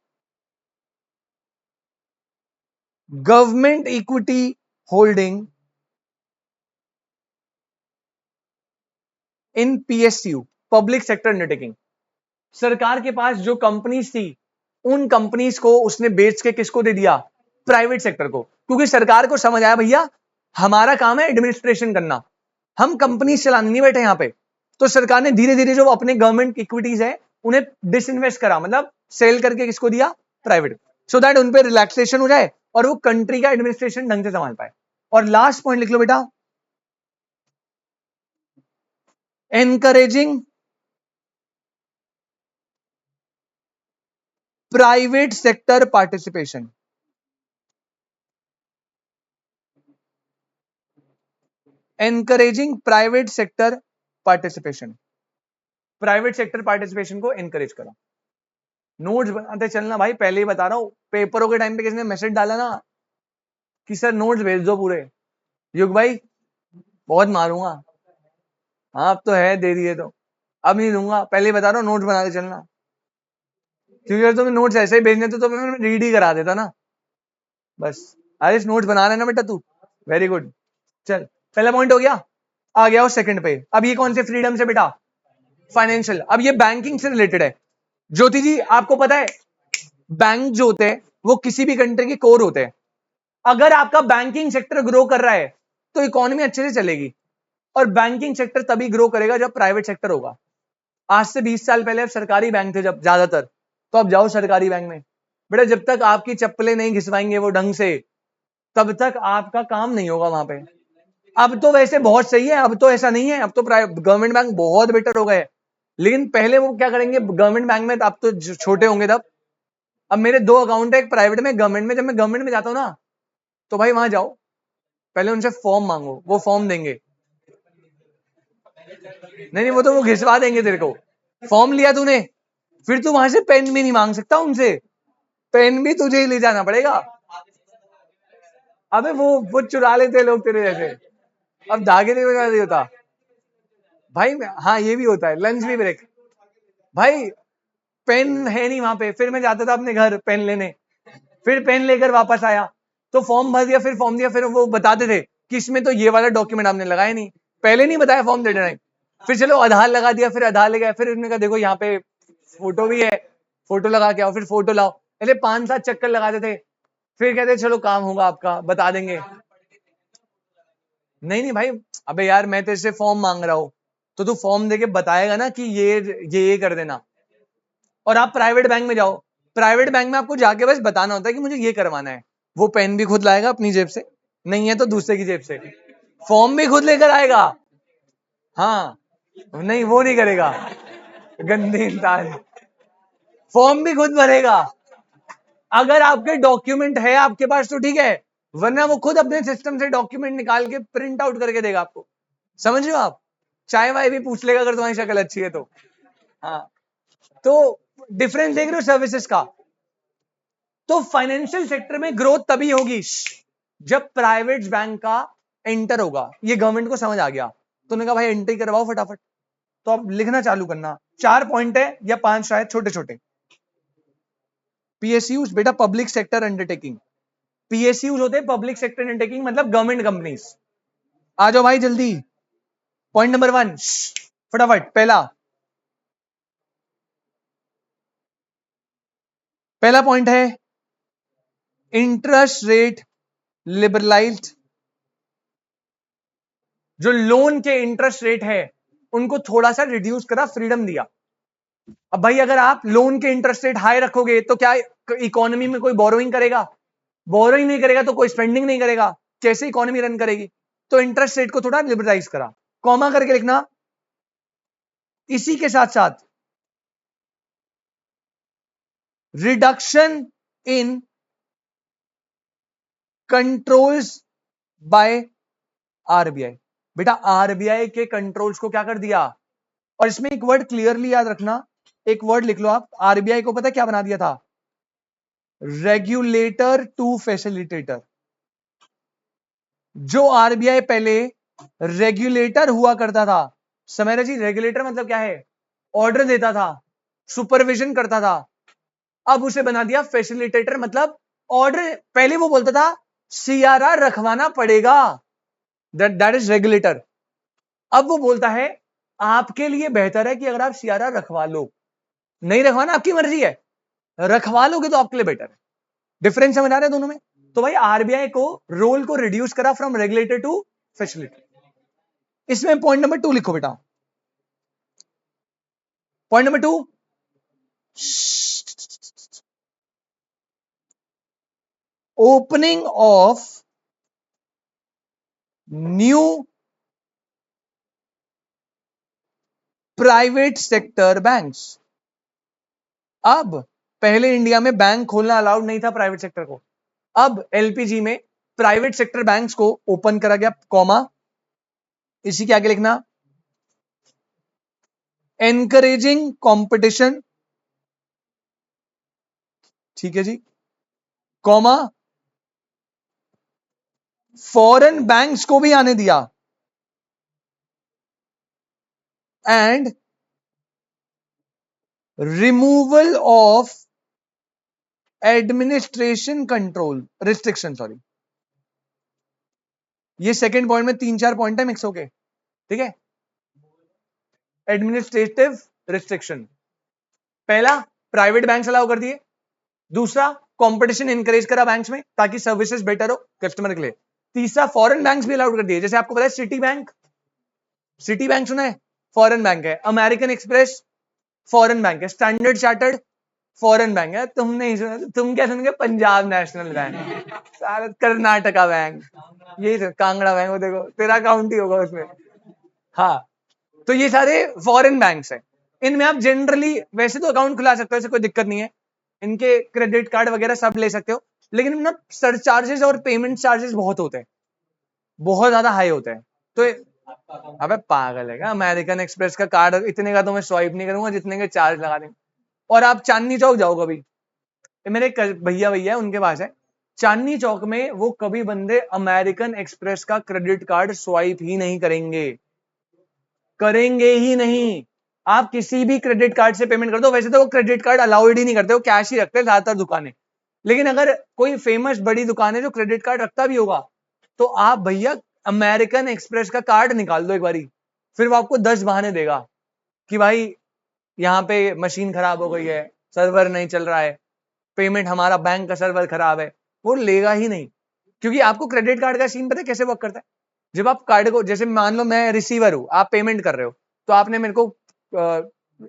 government equity holding in PSU, public sector undertaking. सरकार के पास जो कंपनीज थी, उन कंपनीज को उसने बेच के किसको दे दिया? प्राइवेट सेक्टर को। क्योंकि सरकार को समझ आया भैया हमारा काम है एडमिनिस्ट्रेशन करना, हम कंपनी चलाने नहीं बैठे यहां पे। तो सरकार ने धीरे धीरे जो अपने गवर्नमेंट इक्विटीज है उन्हें डिसइन्वेस्ट करा, मतलब सेल करके किसको दिया? प्राइवेट, सो दैट उन पे रिलैक्सेशन हो जाए और वो कंट्री का एडमिनिस्ट्रेशन ढंग से संभाल पाए। और लास्ट पॉइंट लिख लो बेटा, encouraging private sector participation. Encouraging private sector participation, private sector participation को एनकरेज करा। नोट्स बनाते चलना भाई, पहले ही बता रहा हूं, पेपरों के टाइम पे किसी ने मैसेज डाला ना कि सर नोट्स भेज दो पूरे, युग भाई बहुत मारूंगा। हाँ अब तो है, दे दिए तो अब नहीं दूंगा, पहले ही बता रहा हूँ, नोट्स बनाते चलना। क्योंकि अगर तुम्हें नोट्स ऐसे ही भेजने थे तो मैं रीड ही करा देता ना। बस आयुष नोट्स बना रहे ना बेटा तू, वेरी गुड। चल, पहला पॉइंट हो गया। आ गया वो सेकंड पे। अब ये कौन से फ्रीडम से बेटा? फाइनेंशियल। अब ये बैंकिंग से रिलेटेड है। ज्योति जी आपको पता है, बैंक जो होते हैं वो किसी भी कंट्री के कोर होते हैं। अगर आपका बैंकिंग सेक्टर ग्रो कर रहा है तो इकोनॉमी अच्छे से चलेगी, और बैंकिंग सेक्टर तभी ग्रो करेगा जब प्राइवेट सेक्टर होगा। आज से 20 साल पहले अब सरकारी बैंक थे जब ज्यादातर, तो अब जाओ सरकारी बैंक में बेटा, जब तक आपकी चप्पलें नहीं घिसवाएंगे वो ढंग से, तब तक आपका काम नहीं होगा वहां पे। अब तो वैसे बहुत सही है, अब तो ऐसा नहीं है, अब तो गवर्नमेंट बैंक बहुत बेटर हो गए। लेकिन पहले वो क्या करेंगे गवर्नमेंट बैंक में, अब तो छोटे होंगे तब। अब मेरे 2 अकाउंट है, एक प्राइवेट में, गवर्नमेंट में। जब मैं गवर्नमेंट में जाता हूँ ना, तो भाई वहां जाओ, पहले उनसे फॉर्म मांगो, वो फॉर्म देंगे। नहीं नहीं, वो तो वो घिसवा देंगे तेरे को। फॉर्म लिया तूने, फिर तू वहां से पेन भी नहीं मांग सकता उनसे, पेन भी तुझे ही ले जाना पड़ेगा। अबे वो चुरा लेते हैं लोग तेरे जैसे। अब धागे नहीं बजा होता भाई। हाँ ये भी होता है, लंच भी ब्रेक। भाई पेन है नहीं वहां पे, फिर मैं जाता था अपने घर पेन लेने, फिर पेन लेकर वापस आया, तो फॉर्म भर दिया, फिर फॉर्म दिया, फिर वो बताते थे कि इसमें तो ये वाला डॉक्यूमेंट आपने लगाया नहीं, पहले नहीं बताया फॉर्म देने टाइम। फिर चलो आधार लगा दिया, फिर आधार ले गया, फिर उन्होंने कहा देखो यहाँ पे फोटो भी है, फोटो लगा के आओ, फिर फोटो लाओ, पहले 5-7 चक्कर लगाते थे, फिर कहते चलो काम होगा आपका, बता देंगे। नहीं नहीं भाई, अबे यार मैं तेरे से फॉर्म मांग रहा हूं, तो तू फॉर्म देके बताएगा ना कि ये कर देना। और आप प्राइवेट बैंक में जाओ, प्राइवेट बैंक में आपको जाके बस बताना होता है कि मुझे ये करवाना है, वो पेन भी खुद लाएगा अपनी जेब से, नहीं है तो दूसरे की जेब से, फॉर्म भी खुद लेकर आएगा। हाँ, नहीं वो नहीं करेगा, गंदे इंसान, फॉर्म भी खुद भरेगा। अगर आपके डॉक्यूमेंट है आपके पास तो ठीक है, वरना वो खुद अपने सिस्टम से डॉक्यूमेंट निकाल के प्रिंट आउट करके देगा आपको। समझ रहे हो आप? चाय वाय भी पूछ लेगा अगर तुम्हारी शक्ल अच्छी है तो। हाँ, तो डिफरेंस देख रहे हो सर्विसेज का? तो फाइनेंशियल सेक्टर में ग्रोथ तभी होगी जब प्राइवेट बैंक का एंटर होगा। ये गवर्नमेंट को समझ आ गया, तो उन्होंने कहा भाई एंट्री करवाओ फटाफट। तो आप लिखना चालू करना, 4 पॉइंट है या 5 शायद, छोटे छोटे। पीएसयूज बेटा पब्लिक सेक्टर अंडरटेकिंग, पीएसयूज होते हैं पब्लिक सेक्टर अंडरटेकिंग, मतलब गवर्नमेंट कंपनीज। आ जाओ भाई जल्दी, पॉइंट नंबर 1 फटाफट। पहला पॉइंट है इंटरेस्ट रेट लिबरलाइज्ड। जो लोन के इंटरेस्ट रेट है उनको थोड़ा सा रिड्यूस करा, फ्रीडम दिया। अब भाई अगर आप लोन के इंटरेस्ट रेट हाई रखोगे तो क्या इकोनॉमी में कोई बोरोइंग करेगा? बोरोइंग नहीं करेगा तो कोई स्पेंडिंग नहीं करेगा, कैसे इकोनॉमी रन करेगी? तो इंटरेस्ट रेट को थोड़ा लिबरलाइज करा, कॉमा करके लिखना। इसी के साथ साथ reduction in controls by RBI. बेटा आरबीआई के कंट्रोल्स को क्या कर दिया? और इसमें एक वर्ड क्लियरली याद रखना, एक वर्ड लिख लो आप, आरबीआई को पता क्या बना दिया था? Regulator to facilitator. जो आरबीआई पहले रेगुलेटर हुआ करता था, समझ रहे जी? रेगुलेटर मतलब क्या है? ऑर्डर देता था, सुपरविजन करता था। अब उसे बना दिया फैसिलिटेटर, मतलब ऑर्डर पहले वो बोलता था सीआरआर रखवाना पड़ेगा, दैट इज रेगुलेटर। अब वो बोलता है आपके लिए बेहतर है कि अगर आप सीआरआर रखवा लो, नहीं रखवाना आपकी मर्जी है, रखवा लोगे तो आपके लिए बेटर है। डिफरेंस समझ आ रहा है दोनों में? तो भाई आरबीआई को रोल को रिड्यूस करा फ्रॉम रेगुलेटर टू फैसिलिटेटर। इसमें पॉइंट नंबर 2 लिखो बेटा, point number 2, opening of new private sector banks. अब पहले इंडिया में बैंक खोलना अलाउड नहीं था प्राइवेट सेक्टर को, अब एलपीजी में प्राइवेट सेक्टर बैंक्स को ओपन करा गया, कॉमा इसी के आगे लिखना एनकरेजिंग कंपटीशन, ठीक है जी, कॉमा फॉरेन बैंक्स को भी आने दिया and removal of administration control restriction, sorry. ये सेकंड पॉइंट में 3-4 पॉइंट है मिक्स होके, ठीक है? एडमिनिस्ट्रेटिव रिस्ट्रिक्शन, पहला प्राइवेट बैंक अलाउ कर दिए, दूसरा कंपटीशन इंकरेज करा बैंक्स में ताकि सर्विसेज बेटर हो कस्टमर के लिए, तीसरा फॉरेन बैंक्स भी अलाउड कर दिए। जैसे आपको पता है सिटी बैंक, सिटी बैंक सुना है? फॉरेन बैंक है। अमेरिकन एक्सप्रेस फॉरेन बैंक है। स्टैंडर्ड चार्टर्ड फॉरेन बैंक है। तुम नहीं सुना? तुम क्या सुनोगे? पंजाब नेशनल बैंक, सारा कर्नाटका बैंक, यही तो कांगड़ा बैंक, वो देखो तेरा अकाउंट ही होगा उसमें। हाँ, तो ये सारे फॉरेन बैंक्स हैं। इनमें आप जनरली वैसे तो अकाउंट खुला सकते हो, ऐसे कोई दिक्कत नहीं है, इनके क्रेडिट कार्ड वगैरह सब ले सकते हो, लेकिन ना सरचार्जेस और पेमेंट चार्जेस बहुत होते हैं, बहुत ज्यादा हाई होते हैं। तो अबे पागल है क्या? अमेरिकन एक्सप्रेस का कार्ड इतने का तो मैं स्वाइप नहीं करूंगा जितने के चार्ज लगा देंगे। और आप चांदनी चौक जाओ कभी, मेरे भैया भैया है उनके पास है, चांदनी चौक में वो कभी बंदे अमेरिकन एक्सप्रेस का क्रेडिट कार्ड स्वाइप ही नहीं करेंगे, करेंगे ही नहीं। आप किसी भी क्रेडिट कार्ड से पेमेंट कर दो, वैसे तो वो क्रेडिट कार्ड अलाउड ही नहीं करते, वो कैश ही रखते हैं ज्यादातर दुकानें, लेकिन अगर कोई फेमस बड़ी दुकान है जो क्रेडिट कार्ड रखता भी होगा, तो आप भैया अमेरिकन एक्सप्रेस का कार्ड निकाल दो एक बारी, फिर वो आपको 10 बहाने देगा कि भाई यहाँ पे मशीन खराब हो गई है, सर्वर नहीं चल रहा है, पेमेंट हमारा बैंक का सर्वर खराब है। वो लेगा ही नहीं, क्योंकि आपको क्रेडिट कार्ड का सीन पता है कैसे वर्क करता है। जब आप कार्ड को, जैसे मान लो मैं रिसीवर हूं, आप पेमेंट कर रहे हो, तो आपने मेरे को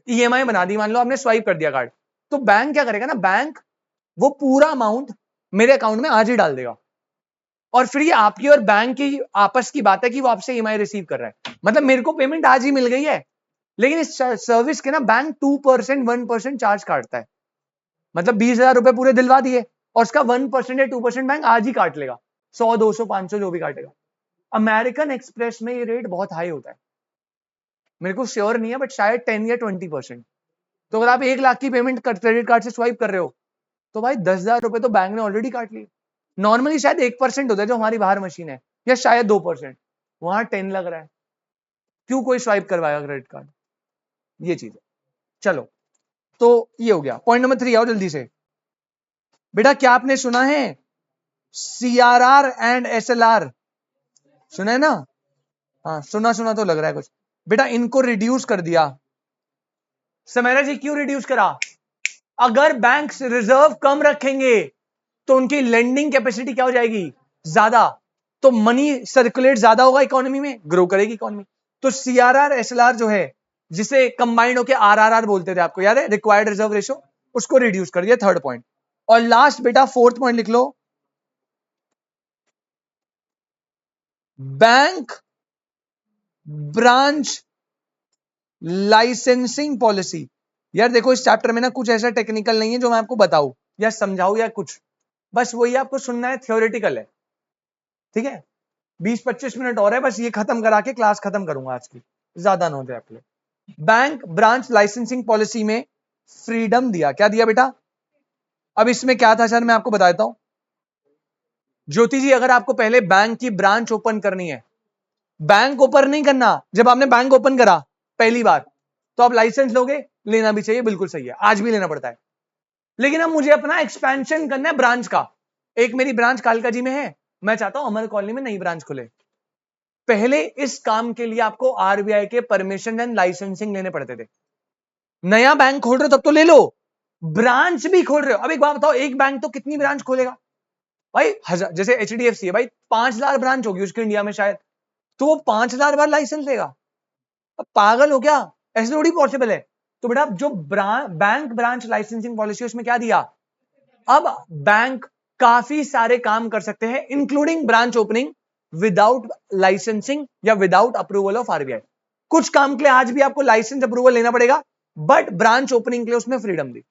ईएमआई बना दी, मान लो आपने स्वाइप कर दिया कार्ड, तो बैंक क्या करेगा ना, बैंक वो पूरा अमाउंट मेरे अकाउंट में आज ही डाल देगा, और फिर ये आपकी और बैंक की आपस की बात है कि वो आपसे ईएमआई रिसीव कर रहा है। मतलब मेरे को पेमेंट आज ही मिल गई है, लेकिन इस सर्विस के ना बैंक 2% 1% चार्ज काटता है। मतलब 20,000 रुपए पूरे दिलवा दिए, और उसका 1% या 2% बैंक आज ही काट लेगा, 100 200 500 जो भी काटेगा। अमेरिकन एक्सप्रेस में ये रेट बहुत हाई होता है, मेरे को श्योर नहीं है, बट शायद 10 या 20%। तो अगर आप 1 लाख की पेमेंट क्रेडिट कार्ड से स्वाइप कर रहे हो, तो भाई 10,000 रुपए तो बैंक ने ऑलरेडी काट लिए। नॉर्मली शायद 1% होता है जो हमारी बाहर मशीन है, या शायद 2%, वहां 10 लग रहा है। क्यों कोई स्वाइप करवाएगा क्रेडिट कार्ड? ये चीज है। चलो, तो ये हो गया। पॉइंट नंबर 3 आओ जल्दी से। बेटा क्या आपने सुना है CRR एंड SLR? सुना है ना? हाँ, सुना सुना तो लग रहा है कुछ। बेटा इनको रिड्यूस कर दिया। समेरा जी क्यों रिड्यूस करा? अगर बैंक रिजर्व कम रखेंगे तो उनकी लेंडिंग कैपेसिटी क्या हो जाएगी? ज्यादा। तो मनी सर्कुलेट ज्यादा होगा इकोनॉमी में, ग्रो करेगी इकोनॉमी। तो CRR SLR जो है, जिसे कंबाइंड होकर RRR बोलते थे, आपको याद है, रिक्वायर्ड रिजर्व रेशियो, उसको रिड्यूस कर दिया। Third point. और लास्ट बेटा फोर्थ पॉइंट लिख लो, बैंक ब्रांच लाइसेंसिंग पॉलिसी। यार देखो, इस चैप्टर में ना कुछ ऐसा टेक्निकल नहीं है जो मैं आपको बताऊं या समझाऊं या कुछ, बस वही आपको सुनना है, थियोरेटिकल है। ठीक है, 20-25 मिनट और है, बस ये खत्म करा के क्लास खत्म करूंगा आज की, ज्यादा ना हो जाए आपके लिए। बैंक ब्रांच लाइसेंसिंग पॉलिसी में फ्रीडम दिया। क्या दिया बेटा? अब इसमें क्या था सर, मैं आपको बता देता हूं। ज्योति जी, अगर आपको पहले बैंक की ब्रांच ओपन करनी है, बैंक ओपन नहीं करना, जब आपने बैंक ओपन करा पहली बार, तो आप लाइसेंस लोगे, लेना भी चाहिए, बिल्कुल सही है, आज भी लेना पड़ता है। लेकिन अब मुझे अपना एक्सपेंशन करना है ब्रांच का। एक मेरी ब्रांच कालका जी में है, मैं चाहता हूं अमर कॉलोनी में नई ब्रांच खुले। पहले इस काम के लिए आपको आरबीआई के परमिशन एंड लाइसेंसिंग लेने पड़ते थे। नया बैंक खोल रहे हो तब तो ले लो, ब्रांच भी खोल रहे हो। अब एक बात बताओ, एक बैंक तो कितनी ब्रांच खोलेगा भाई? हजार, जैसे HDFC है भाई, 5,00,000 ब्रांच होगी उसकी इंडिया में शायद, तो वो 5,000 बार लाइसेंस लेगा? अब पागल हो क्या? ऐसे थोड़ी पॉसिबल है। तो बेटा जो बैंक ब्रांच लाइसेंसिंग पॉलिसी, उसमें क्या दिया? अब बैंक काफी सारे काम कर सकते हैं, including branch opening without licensing या विदाउट अप्रूवल ऑफ आरबीआई। कुछ काम के लिए आज भी आपको लाइसेंस अप्रूवल लेना पड़ेगा, बट ब्रांच ओपनिंग के लिए उसमें फ्रीडम दी।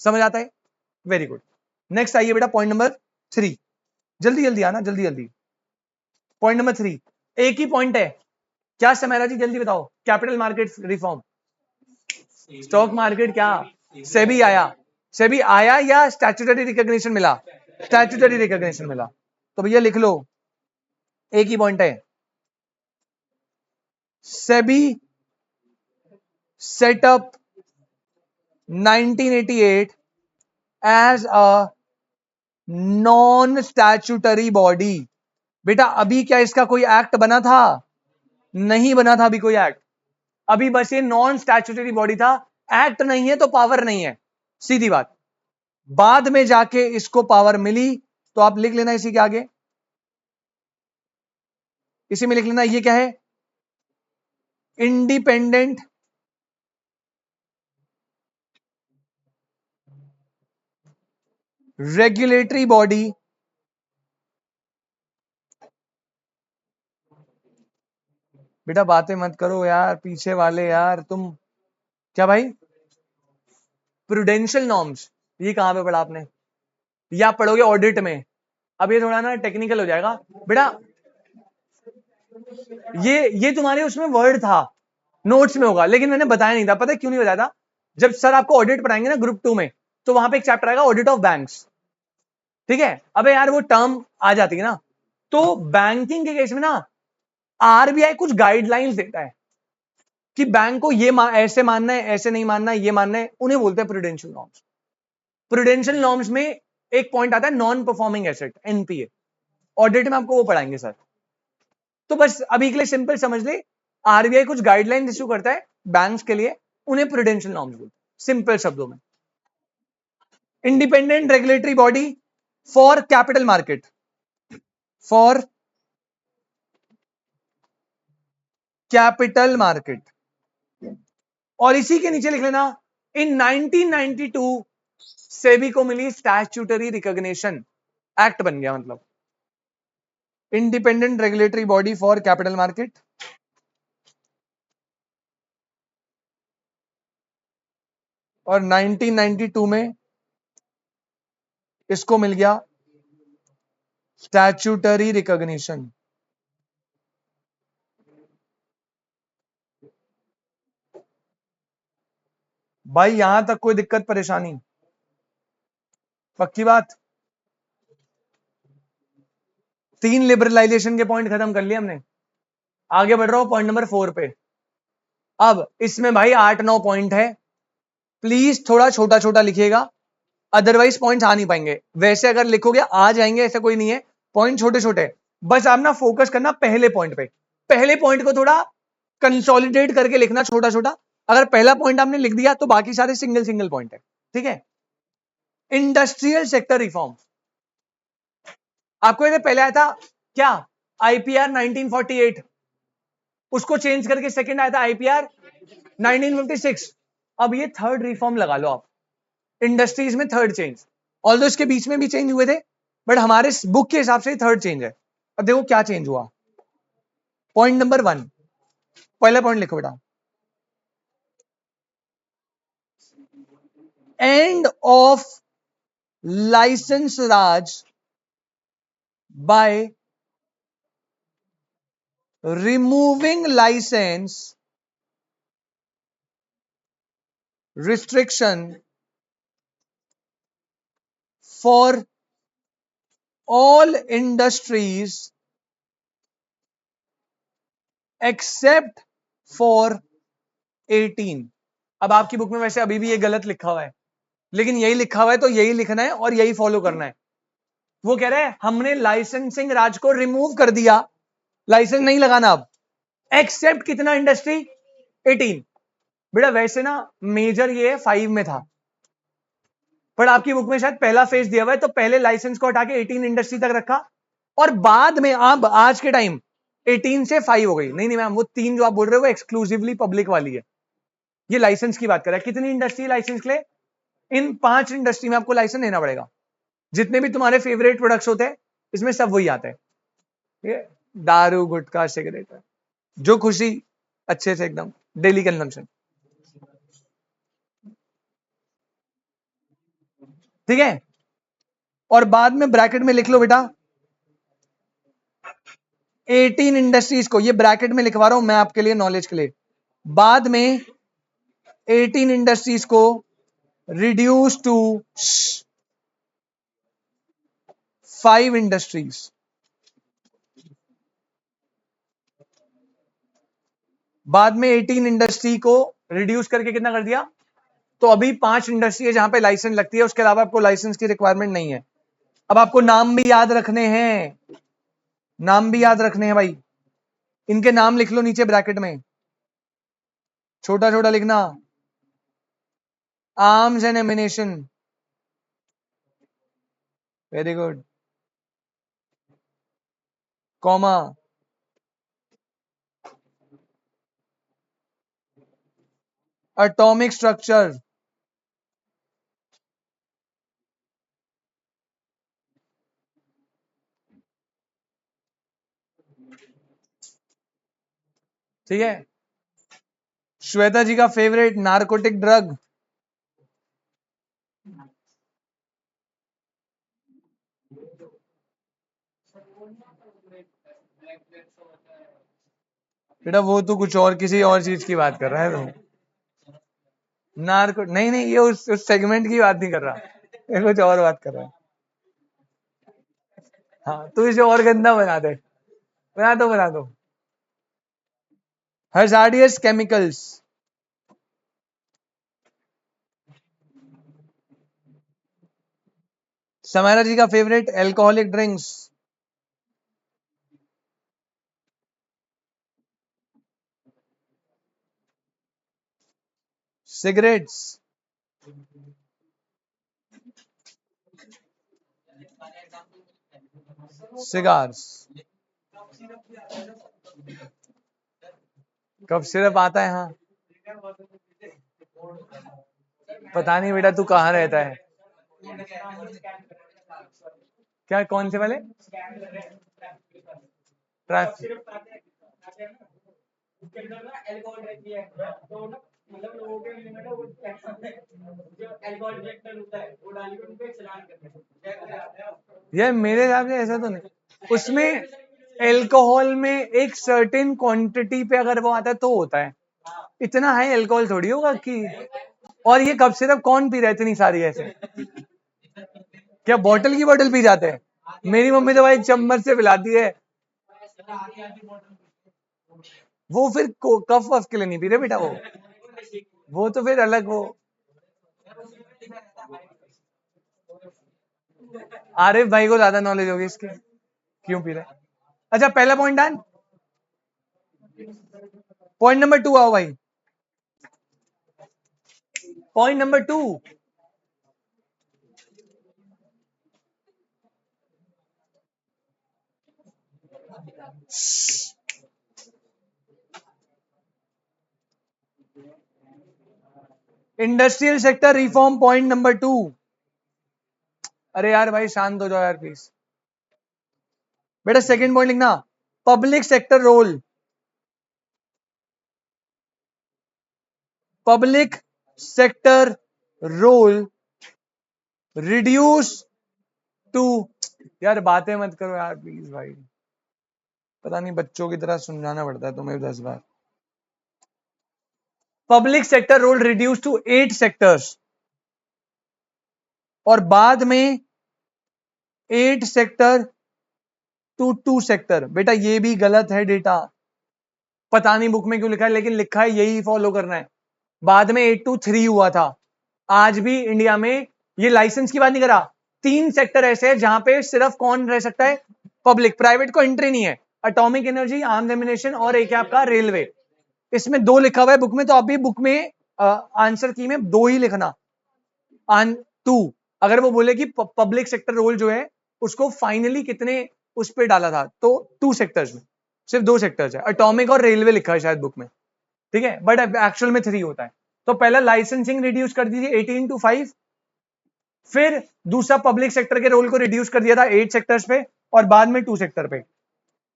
समझ आता है? Very good. नेक्स्ट आइए बेटा, पॉइंट नंबर 3। जल्दी जल्दी आना, जल्दी जल्दी। पॉइंट नंबर 3 एक ही पॉइंट है। क्या समेरा जी, जल्दी बताओ। Capital market reform, stock market क्या, सेबी आया? सेबी आया या स्टैट्यूटरी रिकॉग्निशन मिला? स्टैट्यूटरी रिकॉग्निशन मिला। तो भैया लिख लो, एक ही पॉइंट है। SEBI setup 1988 as a non statutory body. बेटा अभी क्या इसका कोई एक्ट बना था? नहीं बना था अभी कोई एक्ट। अभी बस ये नॉन स्टैट्यूटरी बॉडी था, एक्ट नहीं है तो पावर नहीं है, सीधी बात। बाद में जाके इसको पावर मिली, तो आप लिख लेना इसी के आगे, इसी में लिख लेना, ये क्या है? इंडिपेंडेंट रेगुलेटरी बॉडी बेटा बातें मत करो यार, पीछे वाले यार तुम। क्या भाई? प्रूडेंशियल नॉर्म्स, ये कहां पे पढ़ा आपने? या आप पढ़ोगे ऑडिट में। अब ये थोड़ा ना टेक्निकल हो जाएगा बेटा। ये तुम्हारे उसमें वर्ड था, नोट्स में होगा, लेकिन मैंने बताया नहीं था। पता है क्यों नहीं बताया था? जब सर आपको ऑडिट पढ़ाएंगे ना ग्रुप 2 में, तो वहां पे एक चैप्टर आएगा ऑडिट ऑफ बैंक्स। ठीक है, अबे यार वो टर्म आ जाती है ना। तो बैंकिंग के केस में ना आरबीआई कुछ गाइडलाइंस देता है कि बैंक को ये ऐसे मानना है, ऐसे नहीं मानना है, ये मानना है, उन्हें बोलते हैं प्रूडेंशियल नॉर्म्स। प्रूडेंशियल नॉर्म्स में एक पॉइंट आता है non performing asset, NPA. Audit में आपको वो पढ़ाएंगे सर। तो बस अभी के लिए सिंपल समझ ले, आरबीआई कुछ गाइडलाइन इश्यू करता है बैंक्स के लिए, उन्हें प्रूडेंशियल नॉर्म्स बोलते हैं, सिंपल शब्दों में। Independent regulatory body for capital market, for capital market. और इसी के नीचे लिख लेना, इन 1992 सेबी को मिली स्टैट्यूटरी रिकॉग्निशन, एक्ट बन गया मतलब independent regulatory body for capital market. और 1992 में इसको मिल गया स्टैट्यूटरी रिकॉग्निशन। भाई यहां तक कोई दिक्कत परेशानी? पक्की बात? 3 लिबरलाइजेशन के पॉइंट खत्म कर लिए हमने। आगे बढ़ रहा हूं पॉइंट नंबर 4 पे। अब इसमें भाई 8-9 पॉइंट है, प्लीज थोड़ा छोटा छोटा लिखिएगा, अदरवाइज पॉइंट्स आ नहीं पाएंगे। वैसे अगर लिखोगे आ जाएंगे, ऐसा कोई नहीं है, पॉइंट छोटे छोटे। बस आप ना फोकस करना पहले पॉइंट पे, पहले पॉइंट को थोड़ा कंसोलिडेट करके लिखना छोटा छोटा। अगर पहला पॉइंट आपने लिख दिया तो बाकी सारे सिंगल सिंगल पॉइंट है, ठीक है। इंडस्ट्रियल सेक्टर रिफॉर्म, आपको ये पहले आया था क्या, आईपीआर 1948, उसको चेंज करके सेकंड आया था आईपीआर 1956। अब ये थर्ड रिफॉर्म लगा लो आप, इंडस्ट्रीज में थर्ड चेंज। ऑल्दो इसके बीच में भी चेंज हुए थे, बट हमारे बुक के हिसाब से थर्ड चेंज है। अब देखो क्या चेंज हुआ। पॉइंट नंबर 1, पहला पॉइंट लिखो बेटा, end of licence raj by removing licence restriction for all industries except for 18। अब आपकी बुक में वैसे अभी भी ये गलत लिखा हुआ है, लेकिन यही लिखा हुआ है तो यही लिखना है और यही फॉलो करना है। वो कह रहे हैं हमने लाइसेंसिंग राज को रिमूव कर दिया, लाइसेंस नहीं लगाना अब, एक्सेप्ट कितना इंडस्ट्री, 18। बेटा वैसे ना मेजर ये 5 में था, पर आपकी बुक में शायद पहला फेज दिया हुआ है, तो पहले लाइसेंस को हटा के 18 इंडस्ट्री तक रखा, और बाद में अब आज के टाइम 18 से 5 हो गई। नहीं नहीं मैम, वो 3 जो आप बोल रहे हो वो एक्सक्लूसिवली पब्लिक वाली है, ये लाइसेंस की बात कर रहा है। कितनी इंडस्ट्री लाइसेंस के लिए, इन 5 इंडस्ट्री में आपको लाइसेंस लेना पड़ेगा। जितने भी तुम्हारे फेवरेट प्रोडक्ट्स होते हैं इसमें सब वही आता है, ये दारू गुटखा सिगरेट, जो खुशी अच्छे से एकदम डेली कंजम्पशन, ठीक है। और बाद में ब्रैकेट में लिख लो बेटा 18 इंडस्ट्रीज को, ये ब्रैकेट में लिखवा रहा हूं मैं आपके लिए नॉलेज के लिए। बाद में 18 इंडस्ट्रीज को रिड्यूस टू 5 इंडस्ट्रीज। बाद में 18 इंडस्ट्री को रिड्यूस करके कितना कर दिया, तो अभी 5 इंडस्ट्री है जहां पे लाइसेंस लगती है, उसके अलावा आपको लाइसेंस की रिक्वायरमेंट नहीं है। अब आपको नाम भी याद रखने हैं, नाम भी याद रखने हैं भाई, इनके नाम लिख लो नीचे ब्रैकेट में, छोटा छोटा लिखना। Arms and ammunition, very good, comma, atomic structure, ठीक है। श्वेता जी का फेवरेट नारकोटिक ड्रग, बेटा वो तो कुछ और किसी और चीज की बात कर रहा है तो, नारको नहीं नहीं, ये उस सेगमेंट की बात नहीं कर रहा, ये कुछ और बात कर रहा है। हाँ तो इसे और गंदा बना दे, बना दो बना दो। हजार्डियस केमिकल्स, समारा जी का favourite alcoholic drinks, cigarettes, cigars, cough syrup आता है। हाँ, पता नहीं बेटा तू कहाँ रहता है। क्या, कौन से वाले? ट्रैफिक। यार मेरे हिसाब से ऐसा तो नहीं, उसमें एल्कोहल में एक सर्टेन क्वांटिटी पे अगर वो आता है तो होता है, इतना हाई एल्कोहल थोड़ी होगा कि। और ये कब सिर्फ कौन पी रहे इतनी सारी ऐसे? क्या बॉटल की बॉटल पी जाते हैं? मेरी मम्मी तो भाई चम्मच से पिलाती है। वो फिर कफ वफ के लिए नहीं पी रहे बेटा, वो तो फिर अलग। वो आरिफ भाई को ज्यादा नॉलेज होगी इसके, क्यों पी रहे। अच्छा, पहला पॉइंट डन। पॉइंट नंबर 2 आओ भाई। Point number 2, industrial sector reform. Point number 2। अरे यार भाई शांत हो जाओ यार प्लीज। बेटा सेकंड पॉइंट लिखना, public sector role. Public sector role reduce to. यार बातें मत करो यार प्लीज भाई, पता नहीं बच्चों की तरह समझाना पड़ता है तुम्हें 10 बार। Public sector role reduce to 8 sectors, और बाद में 8 सेक्टर टू 2 सेक्टर। बेटा ये भी गलत है डेटा, पता नहीं बुक में क्यों लिखा है, लेकिन लिखा है यही फॉलो करना है। बाद में 8 to 3 हुआ था। आज भी इंडिया में, ये लाइसेंस की बात नहीं करा, 3 सेक्टर ऐसे हैं जहां पे सिर्फ कौन रह सकता है? पब्लिक, प्राइवेट को एंट्री नहीं है। एटॉमिक एनर्जी, आर्म्स एमिनेशन, और एक है आपका रेलवे। इसमें 2 लिखा हुआ है बुक में, तो अभी बुक में आंसर की में 2 ही लिखना, 2। अगर वो बोले कि पब्लिक सेक्टर रोल जो है उसको फाइनली कितने उस पर डाला था, तो 2 सेक्टर्स में, सिर्फ 2 सेक्टर्स है, एटॉमिक और रेलवे लिखा है शायद बुक में, ठीक है, बट एक्चुअल में 3 होता है। तो पहला लाइसेंसिंग रिड्यूस कर दीजिए 18 to 5, फिर दूसरा पब्लिक सेक्टर के रोल को रिड्यूस कर दिया था 8 सेक्टर्स पे, और बाद में 2 सेक्टर पे।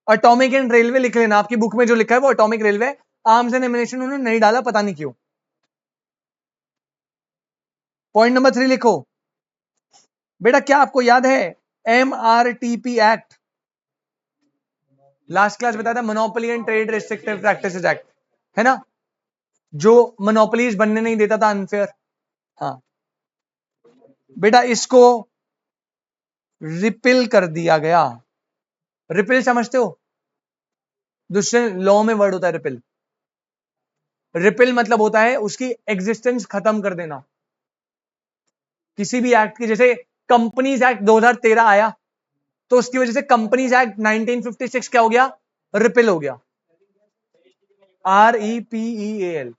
एटॉमिक एंड रेलवे लिख लेना, आपकी बुक में जो लिखा है वो atomic railway, arms and ammunition उन्होंने नहीं डाला, पता नहीं क्यों। पॉइंट नंबर 3 लिखो। बेटा क्या आपको याद है MRTP एक्ट? लास्ट क्लास बताया था, monopoly and trade restrictive practices act, है ना, जो मोनोपोलीज बनने नहीं देता था, अनफेयर। हाँ बेटा इसको रिपिल कर दिया गया। रिपिल समझते हो? दूसरे लॉ में वर्ड होता है रिपिल। रिपिल मतलब होता है उसकी एग्जिस्टेंस खत्म कर देना, किसी भी एक्ट की। जैसे कंपनीज एक्ट 2013 आया, तो उसकी वजह से कंपनीज एक्ट 1956 क्या हो गया? रिपिल हो गया। REPEAL,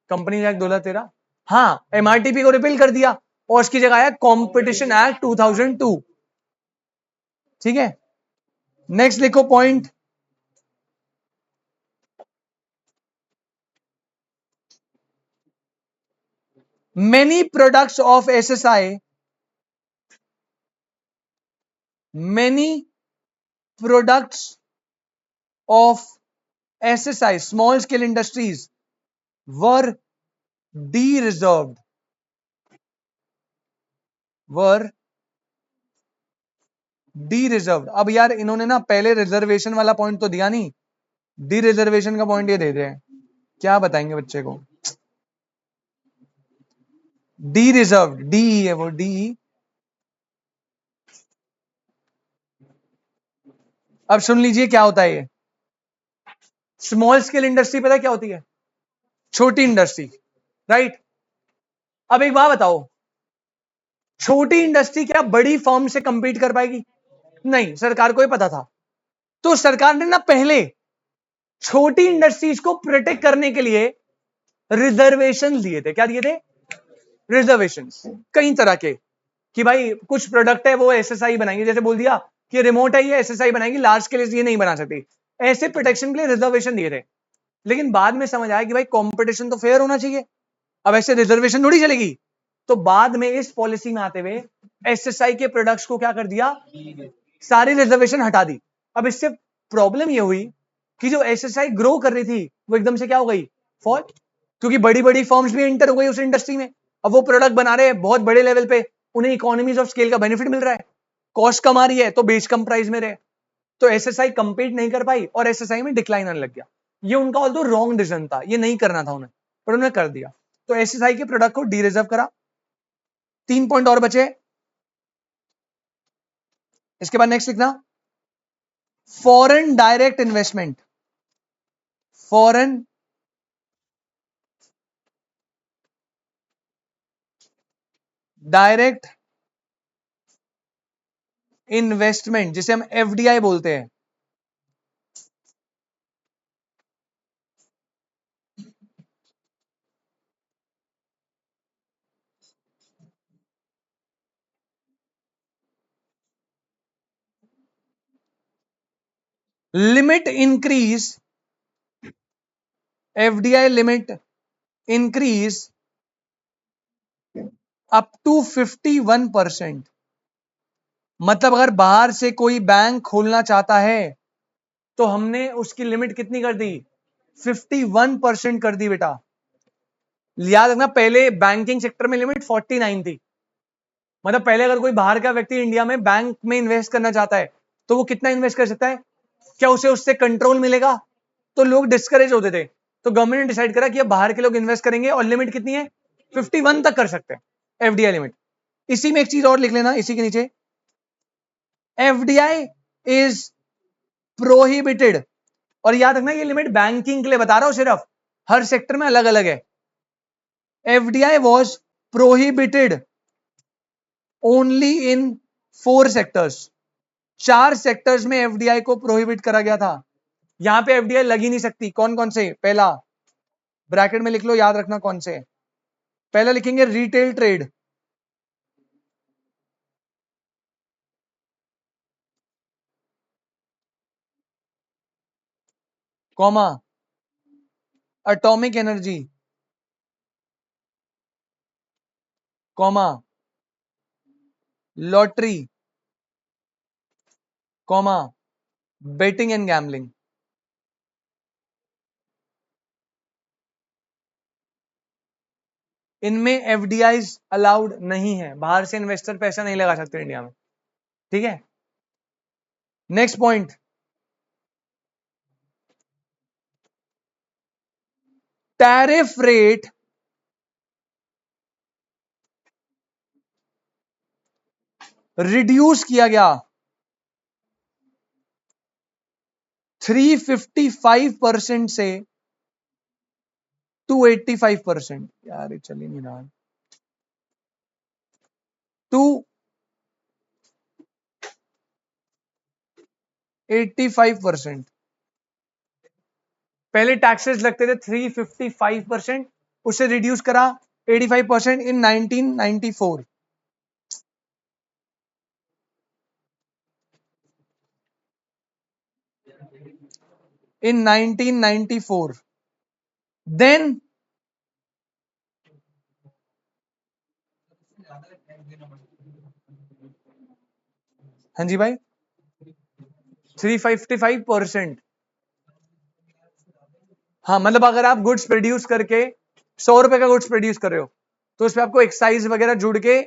companies act 2013। हाँ, MRTP को रिपिल कर दिया और उसकी जगह आया कॉम्पिटिशन एक्ट 2002, ठीक है। नेक्स्ट लिखो point, many products of SSI, many products of SSI, small scale industries, were de-reserved, were de-reserved। अब यार इन्होंने ना पहले रिजर्वेशन वाला पॉइंट तो दिया नहीं, डी रिजर्वेशन का पॉइंट ये दे रहे हैं, क्या बताएंगे बच्चे को? डी रिजर्व, डी है वो, डी। अब सुन लीजिए क्या होता है ये। स्मॉल स्केल इंडस्ट्री पता क्या होती है? छोटी इंडस्ट्री, राइट। अब एक बात बताओ, छोटी इंडस्ट्री क्या बड़ी फर्म से कंपीट कर पाएगी? नहीं, सरकार को ही पता था, तो सरकार ने ना पहले छोटी इंडस्ट्रीज को प्रोटेक्ट करने के लिए रिजर्वेशन दिए थे। क्या दिए थे? रिजर्वेशन, कई तरह के, कि भाई कुछ प्रोडक्ट है वो एसएसआई बनाएंगे, जैसे बोल दिया कि रिमोट है ये एसएसआई बनाएंगी, लार्ज के लिए ये नहीं बना सकती, ऐसे प्रोटेक्शन के लिए रिजर्वेशन दिए थे। लेकिन बाद में समझ आया कि भाई कंपटीशन तो फेयर होना चाहिए, अब ऐसे रिजर्वेशन थोड़ी चलेगी। तो बाद में इस पॉलिसी में आते हुए एसएसआई के प्रोडक्ट्स को क्या कर दिया, सारी रिजर्वेशन हटा दी। अब इससे प्रॉब्लम ये हुई कि जो एसएसआई ग्रो कर रही थी वो एकदम से क्या हो गई, फॉल, क्योंकि बड़ी बड़ी फर्म्स भी एंटर हो गई उस इंडस्ट्री में। अब वो प्रोडक्ट बना रहे हैं बहुत बड़े लेवल पे, उन्हें इकोनॉमीज ऑफ स्केल का बेनिफिट मिल रहा है, कॉस्ट कम आ रही है तो बेच कम प्राइस में रहे, तो एसएसआई कंपीट नहीं कर पाई और एसएसआई में डिक्लाइन आने लग गया। ये उनका ऑल्दो रॉन्ग डिसीजन था, ये नहीं करना था उन्हें, पर उन्होंने कर दिया। तो एसएसआई के प्रोडक्ट को डी रिजर्व करा। 3 पॉइंट और बचे, इसके बाद नेक्स्ट लिखना, foreign direct investment, foreign direct investment, जिसे हम एफडीआई बोलते हैं। Limit increase, FDI limit increase up to 51%। मतलब अगर बाहर से कोई बैंक खोलना चाहता है तो हमने उसकी लिमिट कितनी कर दी, 51% कर दी बेटा। याद रखना पहले बैंकिंग सेक्टर में लिमिट 49 थी, मतलब पहले अगर कोई बाहर का व्यक्ति इंडिया में बैंक में इन्वेस्ट करना चाहता है तो वो कितना इन्वेस्ट कर सकता है, क्या उसे उससे कंट्रोल मिलेगा, तो लोग डिस्करेज होते थे। तो गवर्नमेंट ने डिसाइड करा कि अब बाहर के लोग इन्वेस्ट करेंगे और लिमिट कितनी है, 51 तक कर सकते हैं एफडीआई लिमिट। इसी में एक चीज और लिख लेना, इसी के नीचे, एफडीआई इज प्रोहिबिटेड। और याद रखना ये लिमिट बैंकिंग के लिए बता रहा हूं सिर्फ, हर सेक्टर में अलग अलग है। FDI was prohibited only in 4 sectors, 4 sectors में एफडीआई को प्रोहिबिट करा गया था। यहां पे एफडीआई लग ही नहीं सकती। कौन कौन से, पहला ब्रैकेट में लिख लो, याद रखना कौन से। पहला लिखेंगे retail trade, comma atomic energy, comma lottery, comma betting and gambling. इनमें एफडीआई अलाउड नहीं है, बाहर से इन्वेस्टर पैसा नहीं लगा सकते इंडिया में, ठीक है। Next point, tariff rate reduce किया गया 355% से 285%। यार ये चल ही नहीं रहा, 285%। पहले टैक्सेस लगते थे 355%, उसे रिड्यूस करा 85% इन 1994। इन 1994 देन हाँ जी भाई 355%। हाँ मतलब अगर आप गुड्स प्रोड्यूस करके 100 रुपए का गुड्स प्रोड्यूस कर रहे हो तो उसमें आपको एक्साइज वगैरह जुड़ के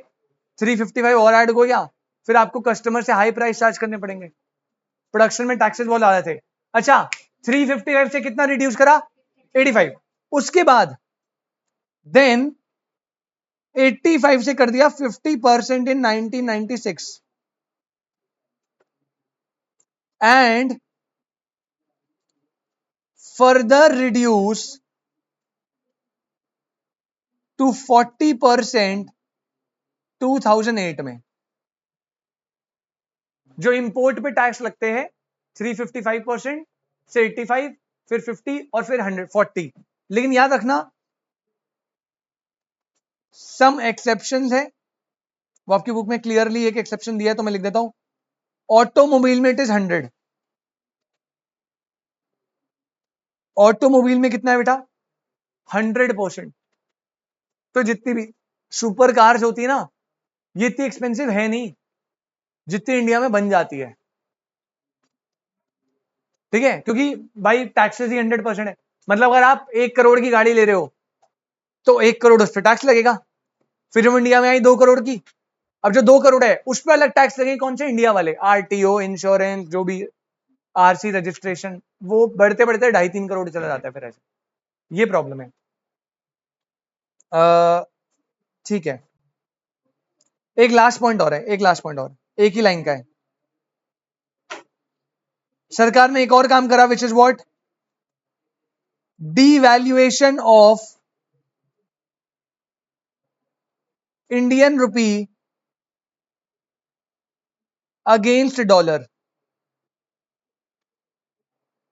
355 और ऐड हो गया, फिर आपको कस्टमर से हाई प्राइस चार्ज करने पड़ेंगे। प्रोडक्शन में टैक्सेस बहुत ज्यादा थे। अच्छा 355 से कितना रिड्यूस करा, 85। उसके बाद देन 85 से कर दिया 50% इन 1996 एंड फर्दर रिड्यूस टू 40% 2008 में। जो इंपोर्ट पे टैक्स लगते हैं 355% से 85, फिर 50 और फिर 140। लेकिन याद रखना सम एक्सेप्शंस है, वो आपकी बुक में क्लियरली एक एक्सेप्शन दिया है तो मैं लिख देता हूं, ऑटोमोबाइल में इट इज 100, ऑटोमोबाइल में कितना है बेटा 100%। तो जितनी भी सुपर कार्स होती है ना, ये इतनी एक्सपेंसिव है नहीं जितनी इंडिया में बन जाती है, ठीक है, क्योंकि भाई टैक्सेस ही 100% है। मतलब अगर आप 1 करोड़ की गाड़ी ले रहे हो तो 1 करोड़ उस पर टैक्स लगेगा, फिर हम इंडिया में आई 2 करोड़ की, अब जो 2 करोड़ है उस पर अलग टैक्स लगेंगे, कौन से इंडिया वाले, आरटीओ, इंश्योरेंस, जो भी आरसी रजिस्ट्रेशन, वो बढ़ते बढ़ते 2.5-3 करोड़ चला जाता है फिर ऐसे, ये प्रॉब्लम है। ठीक है, एक लास्ट पॉइंट और है, एक लास्ट पॉइंट और, एक ही लाइन का है। सरकार ने एक और काम करा which is what, devaluation of Indian rupee against dollar.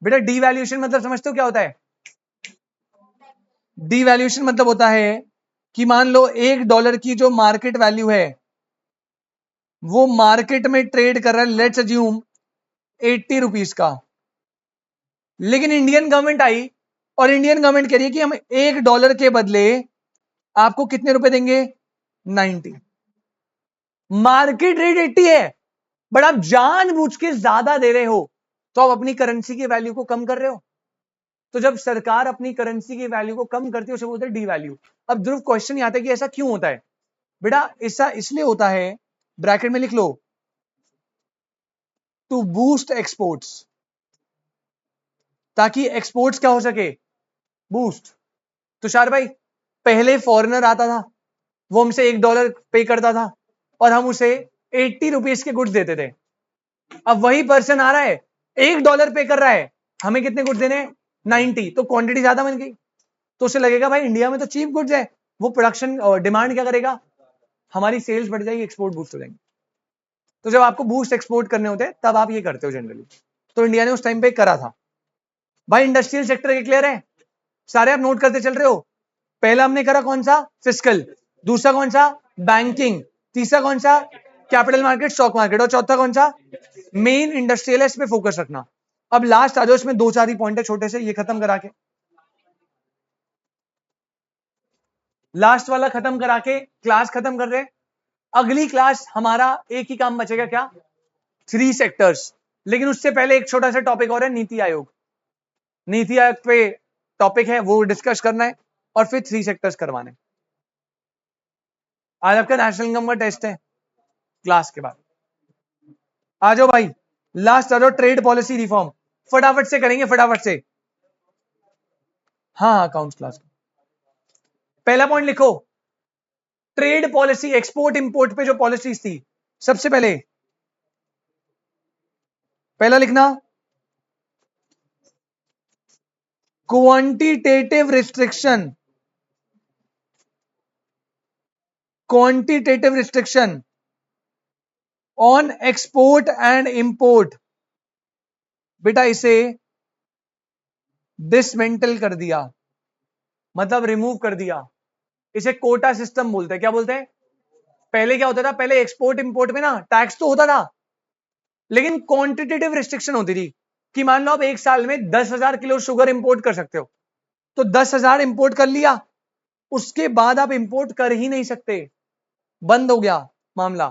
बेटा डीवैल्यूएशन मतलब समझते हो क्या होता है, डीवैल्यूएशन मतलब होता है कि मान लो $1 की जो मार्केट वैल्यू है वो मार्केट में ट्रेड कर रहा है लेट्स अज्यूम 80 रुपीज का, लेकिन इंडियन गवर्नमेंट आई और इंडियन गवर्नमेंट कह रही है कि हम $1 के बदले आपको कितने रुपए देंगे 90, मार्केट रेट 80 है बट आप जानबूझ के ज्यादा दे रहे हो, तो आप अपनी करेंसी की वैल्यू को कम कर रहे हो। तो जब सरकार अपनी करेंसी की वैल्यू को कम करती है उसे बोलते हैं डीवैल्यू। अब ध्रुव क्वेश्चन ये आता है कि ऐसा क्यों होता है, बेटा ऐसा इसलिए होता है, ब्रैकेट में लिख लो, टू बूस्ट एक्सपोर्ट्स, ताकि एक्सपोर्ट्स क्या हो सके, बूस्ट। तुषार भाई पहले फॉरेनर आता था, वो हमसे $1 पे करता था और हम उसे 80 रुपीज के गुड्स देते थे। अब वही पर्सन आ रहा है $1 पे कर रहा है, हमें कितने गुड्स देने 90, तो क्वांटिटी ज्यादा बन गई, तो उसे लगेगा भाई इंडिया में तो चीप गुड्स है, वो प्रोडक्शन और डिमांड क्या करेगा, हमारी सेल्स बढ़ जाएगी, एक्सपोर्ट बूस्ट हो जाएंगे। तो जब आपको बूस्ट एक्सपोर्ट करने होते हैं तब आप ये करते हो जनरली, तो इंडिया ने उस टाइम पे करा था। भाई इंडस्ट्रियल सेक्टर के क्लियर है, सारे आप नोट करते चल रहे हो। पहला हमने करा कौन सा, फिस्कल, दूसरा कौन सा बैंकिंग, तीसरा कौन सा कैपिटल मार्केट स्टॉक मार्केट, और चौथा कौन सा मेन इंडस्ट्रियल है, इस पे फोकस रखना। अब लास्ट आ जाओ, इसमें 2-4 ही पॉइंट है छोटे से, ये खत्म करा के, लास्ट वाला खत्म करा के क्लास खत्म कर रहे। अगली क्लास हमारा एक ही काम बचेगा, क्या, 3 सेक्टर्स। लेकिन उससे पहले एक छोटा सा टॉपिक और है, नीति आयोग, नीति आयोग पे टॉपिक है वो डिस्कस करना है, और फिर 3 सेक्टर्स करवाने। आज आपका नेशनल इनकम का टेस्ट है क्लास के बाद, आ जाओ भाई, लास्ट आ जाओ, ट्रेड पॉलिसी रिफॉर्म, फटाफट से करेंगे, फटाफट से। हाँ हाँ अकाउंट्स क्लास, पहला पॉइंट लिखो, ट्रेड पॉलिसी, एक्सपोर्ट इंपोर्ट पे जो पॉलिसीज थी, सबसे पहले पहला लिखना quantitative restriction, quantitative restriction on export and import. बेटा इसे डिसमेंटल कर दिया, मतलब रिमूव कर दिया, इसे कोटा सिस्टम बोलते हैं। क्या बोलते हैं, पहले क्या होता था, पहले एक्सपोर्ट इंपोर्ट में ना टैक्स तो होता था, लेकिन क्वांटिटेटिव रिस्ट्रिक्शन होती थी कि मान लो आप एक साल में 10,000 किलो शुगर इंपोर्ट कर सकते हो, तो 10,000 इंपोर्ट कर लिया, उसके बाद आप इंपोर्ट कर ही नहीं सकते, बंद हो गया मामला।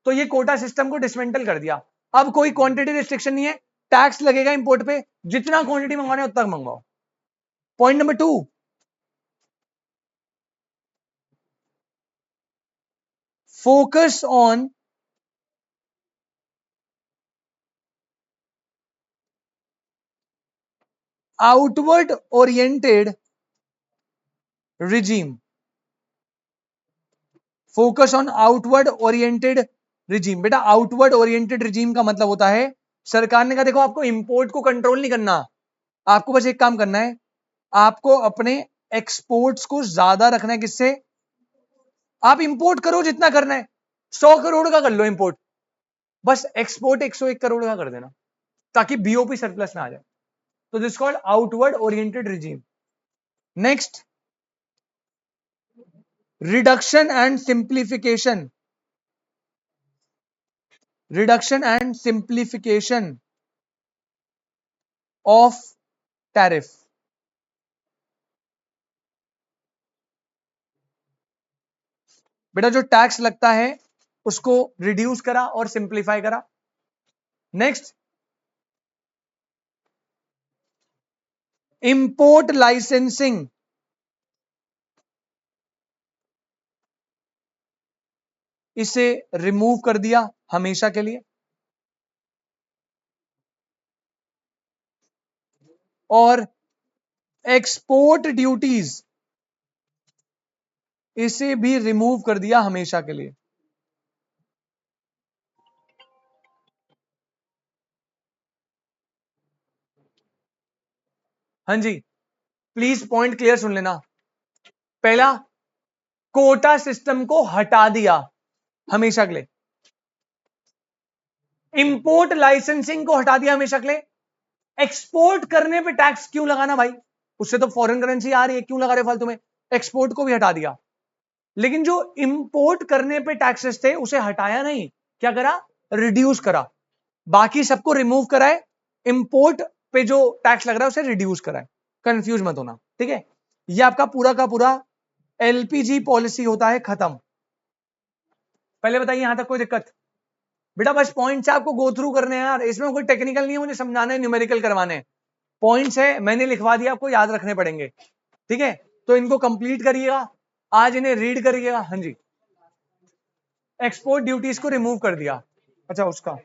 तो ये कोटा सिस्टम को डिसमेंटल कर दिया, अब कोई क्वांटिटी रिस्ट्रिक्शन नहीं है, टैक्स लगेगा इंपोर्ट पे, जितना क्वांटिटी मंगवाने उतना मंगवाओ। Point number 2, focus on outward oriented regime, focus on outward oriented regime. बेटा आउटवर्ड ओरिएंटेड रिजीम का मतलब होता है, सरकार ने कहा देखो आपको इंपोर्ट को कंट्रोल नहीं करना, आपको बस एक काम करना है, आपको अपने एक्सपोर्ट्स को ज्यादा रखना है। किससे, आप इंपोर्ट करो जितना करना है, 100 करोड़ का कर लो इंपोर्ट, बस एक्सपोर्ट 101 करोड़ का कर देना, ताकि बीओपी सरप्लस में आ जाए। तो this called outward oriented regime. Next, reduction and simplification, reduction and simplification of tariff. बेटा जो टैक्स लगता है उसको रिड्यूस करा और सिंप्लीफाई करा। नेक्स्ट, इंपोर्ट लाइसेंसिंग, इसे रिमूव कर दिया हमेशा के लिए। और एक्सपोर्ट ड्यूटीज, इसे भी रिमूव कर दिया हमेशा के लिए। हाँ जी, प्लीज पॉइंट क्लियर सुन लेना। पहला, कोटा सिस्टम को हटा दिया हमेशा के लिए। इंपोर्ट लाइसेंसिंग को हटा दिया हमेशा के लिए। एक्सपोर्ट करने पे टैक्स क्यों लगाना भाई, उससे तो फॉरेन करेंसी आ रही है, क्यों लगा रहे फालतू में। एक्सपोर्ट को भी हटा दिया, लेकिन जो इंपोर्ट करने पे टैक्सेस थे उसे हटाया नहीं, क्या करा, रिड्यूस करा। बाकी सबको रिमूव कराए, इंपोर्ट पे जो टैक्स लग रहा है उसे रिड्यूस कराए। कंफ्यूज मत होना, ठीक है। ये आपका पूरा का पूरा एलपीजी पॉलिसी होता है खत्म। पहले बताइए यहां तक कोई दिक्कत? बेटा बस पॉइंट्स आपको गो थ्रू करने हैं यार, इसमें कोई टेक्निकल नहीं है, मुझे समझाना है, न्यूमेरिकल करवाने हैं। पॉइंट्स है, मैंने लिखवा दिया, आपको याद रखने पड़ेंगे, ठीक है। तो इनको कंप्लीट करिएगा, आज इन्हें रीड करिएगा। हाँ जी, एक्सपोर्ट ड्यूटीज को रिमूव कर दिया। अच्छा, उसका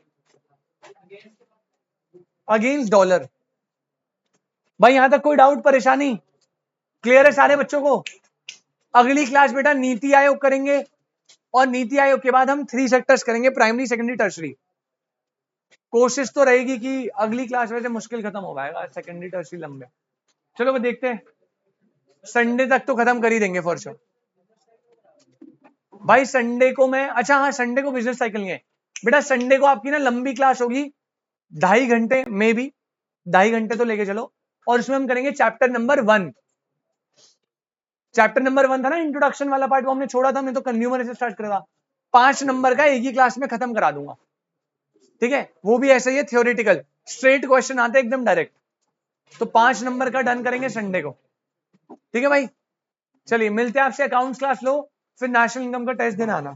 अगेंस्ट डॉलर। भाई यहां तक कोई डाउट परेशानी? क्लियर है सारे बच्चों को? अगली क्लास बेटा नीति आयोग करेंगे, और नीति आयोग के बाद हम 3 सेक्टर्स करेंगे, प्राइमरी, सेकेंडरी, टर्सरी। कोशिश तो रहेगी कि अगली क्लास में से मुश्किल खत्म हो पाएगा, सेकेंडरी टर्सरी लंबे। चलो वो देखते हैं, संडे तक तो खत्म कर ही देंगे फॉर श्योर। भाई संडे को मैं, अच्छा हाँ, संडे को बिजनेस साइकिल नहीं है बेटा। संडे को आपकी ना लंबी क्लास होगी, 2.5 घंटे में भी, 2.5 घंटे तो लेके चलो। और इसमें हम करेंगे चैप्टर नंबर 1। चैप्टर नंबर 1 था ना इंट्रोडक्शन वाला पार्ट, वो हमने छोड़ा था, मैं तो कंज्यूमर से स्टार्ट करा। 5 नंबर का एक ही क्लास में खत्म करा दूंगा, ठीक है। वो भी ऐसा ही है, थियोरेटिकल, स्ट्रेट क्वेश्चन आते हैं एकदम डायरेक्ट। तो 5 नंबर का डन करेंगे संडे को, ठीक है भाई। चलिए मिलते हैं आपसे, अकाउंट्स क्लास लो, फिर नेशनल इनकम का टेस्ट देना आना।